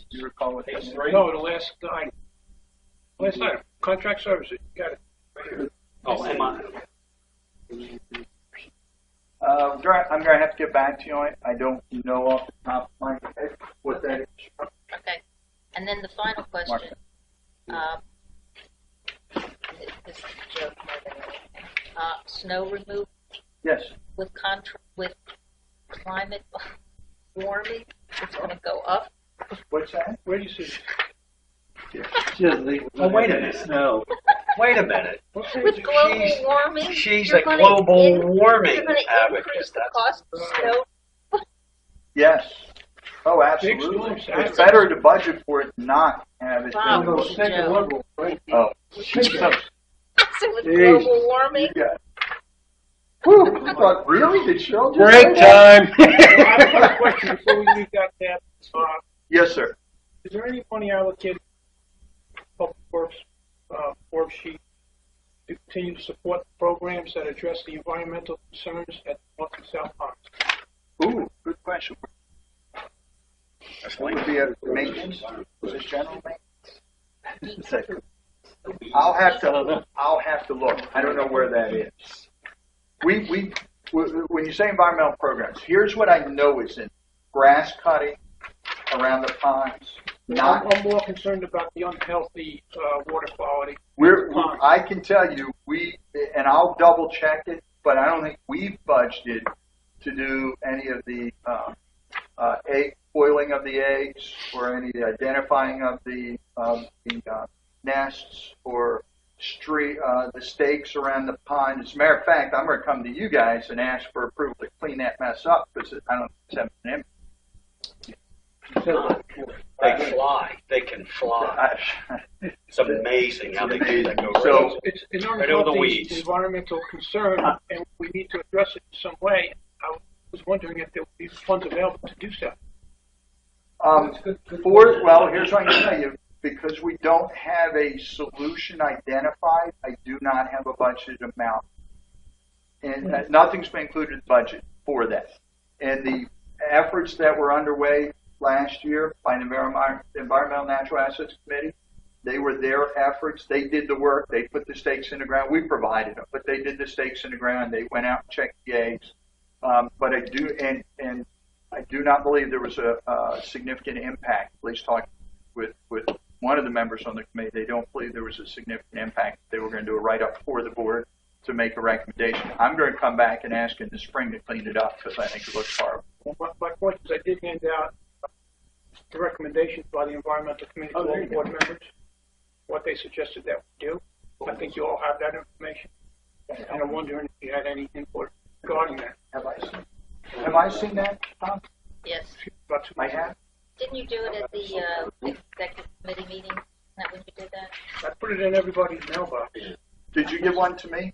You recall what that is? No, the last item. Last item, contract services. You got it. Right here. Oh, am I? I'm going to have to get back to you on it. I don't know off the top of my head what that is. Okay. And then the final question. This is a joke more than anything. Snow removal. Yes. With climate warming, it's going to go up. What's that? Where do you see it? She doesn't think we're Oh, wait a gonna minute. snow. Wait a minute. What page With is it? global She's- warming, She's you're a gonna global warming you're going to advocate. increase the That's- cost of snow. Yes. Oh, Big absolutely. storms. It's better to budget for it, than not have it. Wow. than- I'm gonna stick a liberal, right? Oh, So with Jeez. global warming, yeah. Whew, I thought, really? Did Cheryl just Break say that? time. I have a question before we leave that tab. Yes, sir. Is there any money allocated Public Works worksheet to continue to support programs that address the environmental concerns at North and South Ponds? Ooh, good question. That would be a maintenance. Was it general maintenance? I'll have to look. I don't know where that is. When you say environmental programs, here's what I know is in grass cutting around the ponds. I'm more concerned about the unhealthy water quality. I can tell you, and I'll double check it, but I don't think we've budgeted to do any of the egg boiling of the eggs or any of the identifying of the nests or the stakes around the pond. As a matter of fact, I'm going to come to you guys and ask for approval to clean that mess up because I don't have an impact. They fly. They can fly. It's amazing how they do that. Go So- crazy. It's an Right over the unhealthy weeds. environmental concern, and we need to address it in some way. I was wondering if there would be funds available to do so. Here's what I can tell you. Because we don't have a solution identified, I do not have a budgeted amount. And nothing's been included in the budget for that. And the efforts that were underway last year by the Environmental Natural Assets Committee, they were their efforts. They did the work. They put the stakes in the ground. We provided them, but they did the stakes in the ground. They went out and checked the eggs. But I do, and I do not believe there was a significant impact. At least talking with one of the members on the committee, they don't believe there was a significant impact. They were going to do a write-up for the board to make a recommendation. I'm going to come back and ask in the spring to clean it up because I think it looks horrible. My point is, I did hand out the recommendations by the environmental committee to all the board members, what they suggested that we do. I think you all have that information, and I'm wondering if you had any input regarding that. Have I seen that, Tom? yes. About 2 I months have. Didn't you do it at the executive committee meeting? Isn't that when you did that? I put it in everybody's mailbox. Did you give one to me?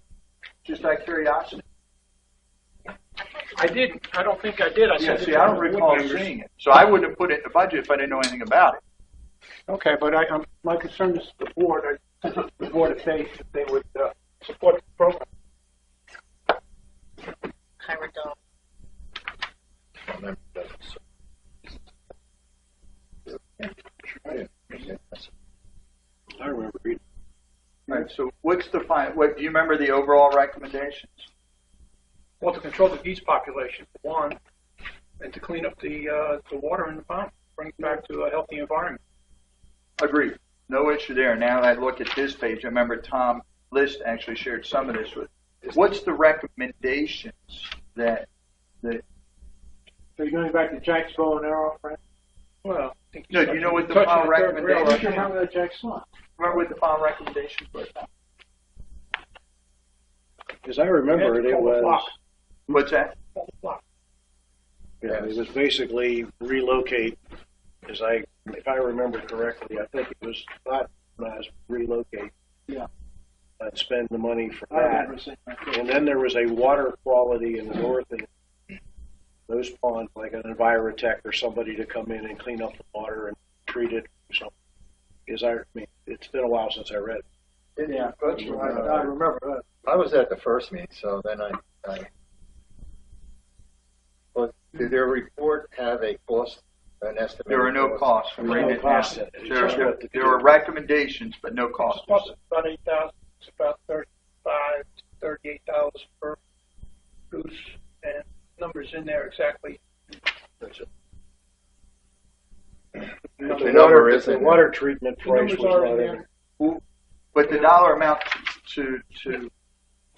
Just out of curiosity. I didn't. I don't think I did. I Yeah, sent it see, to I don't the board recall members. seeing it. So I wouldn't have put it in the budget if I didn't know anything about it. Okay, but my concern is the board. The board, if they would support the program. Chirodol. I remember reading. All right, so what's the do you remember the overall recommendations? Well, to control the geese population, for one, and to clean up the water in the pond, bring it back to a healthy environment. Agreed. No issue there. Now I look at this page. I remember Tom List actually shared some of this with. What's the recommendations that So you're going back to Jack's bow and arrow, Frank? Well, I think No, do you know what the touching final third recommendation- rail, I can't remember that Jack's son. remember what the final recommendations were? As I remember it, it was, What's that? yeah, it was basically relocate, if I remember correctly, I think it was not relocate. Yeah. And spend the money for I that. remember seeing that. And then there was a water quality in the north and those ponds, like an Envirotech or somebody to come in and clean up the water and treat it or something. Because I mean, it's been a while since I read it. Yeah, that's right. I remember that. I was at the first meeting, so then well, did their report have a cost, an estimate? There were no costs. There were no costs in it. It's just what the- There were recommendations, but no costs. It's about 8,000. It's about $35,000 to $38,000 per goose, and numbers in there exactly. That's it. The number is The in water treatment The price numbers was are not in in there. it. But the dollar amount to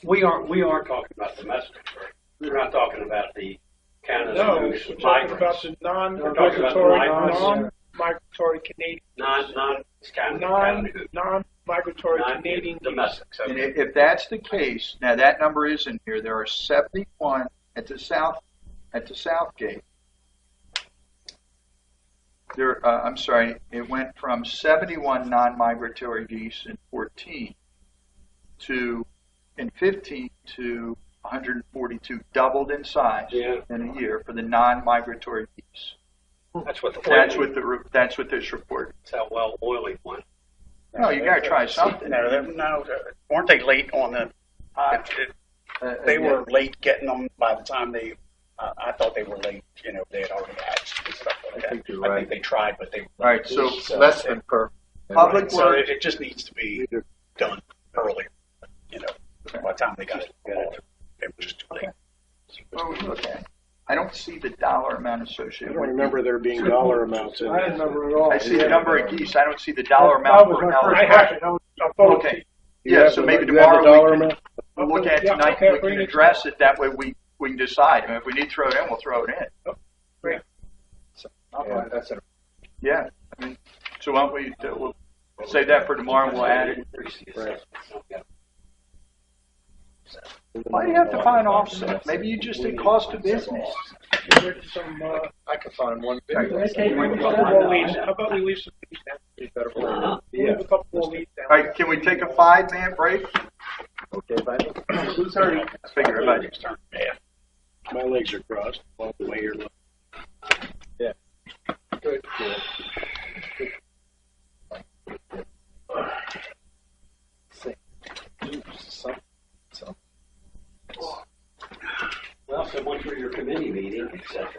We aren't talking about domestic, right? We're not talking about the Canada No, goose we're talking about migrants. the We're talking about non-regulatory, migrants. non-migratory Canadian, non-migratory Canadian domestic. And if that's the case, now that number is in here. There are 71 at the south gate. There, I'm sorry, it went from 71 non-migratory geese in 14 to in 15 to 142, doubled in size in a year for the non-migratory geese. That's what That's what this report. It's that well-oiling one. No, you got to try something. Weren't they late on the? They were late getting them by the time they. I thought they were late. You know, they had already hatched and stuff like that. I think you're I right. think they tried, but they were All right, so Less than perfect. public so works. it just needs to be done earlier. You know, by the time they got it, they were just too late. Okay. I don't see the dollar amount I associated don't with remember there being dollar amounts in I there. didn't remember at all. I see the number of geese. I don't see the dollar That amount was per my first dollar. question. I thought Okay. You Yeah, have so the- maybe you have the tomorrow dollar we can amount? look at it Yeah, tonight. okay, We bring can it address it. That way we can decide. I mean, if we need to throw it in, we'll throw it in. Yeah, that's an Yeah. I mean, so why don't we we'll save that for tomorrow and we'll add it. Right. Why do you have to find offset? Maybe you just think cost of business. There's some, I could find one how video. about we leave some leaves down? Yeah. Leave a couple more leaves down. All right, can we take a 5-minute break? Okay, buddy. I figure it out. My legs are crossed all the way here. Good. Well, so much for your committee meeting, etc.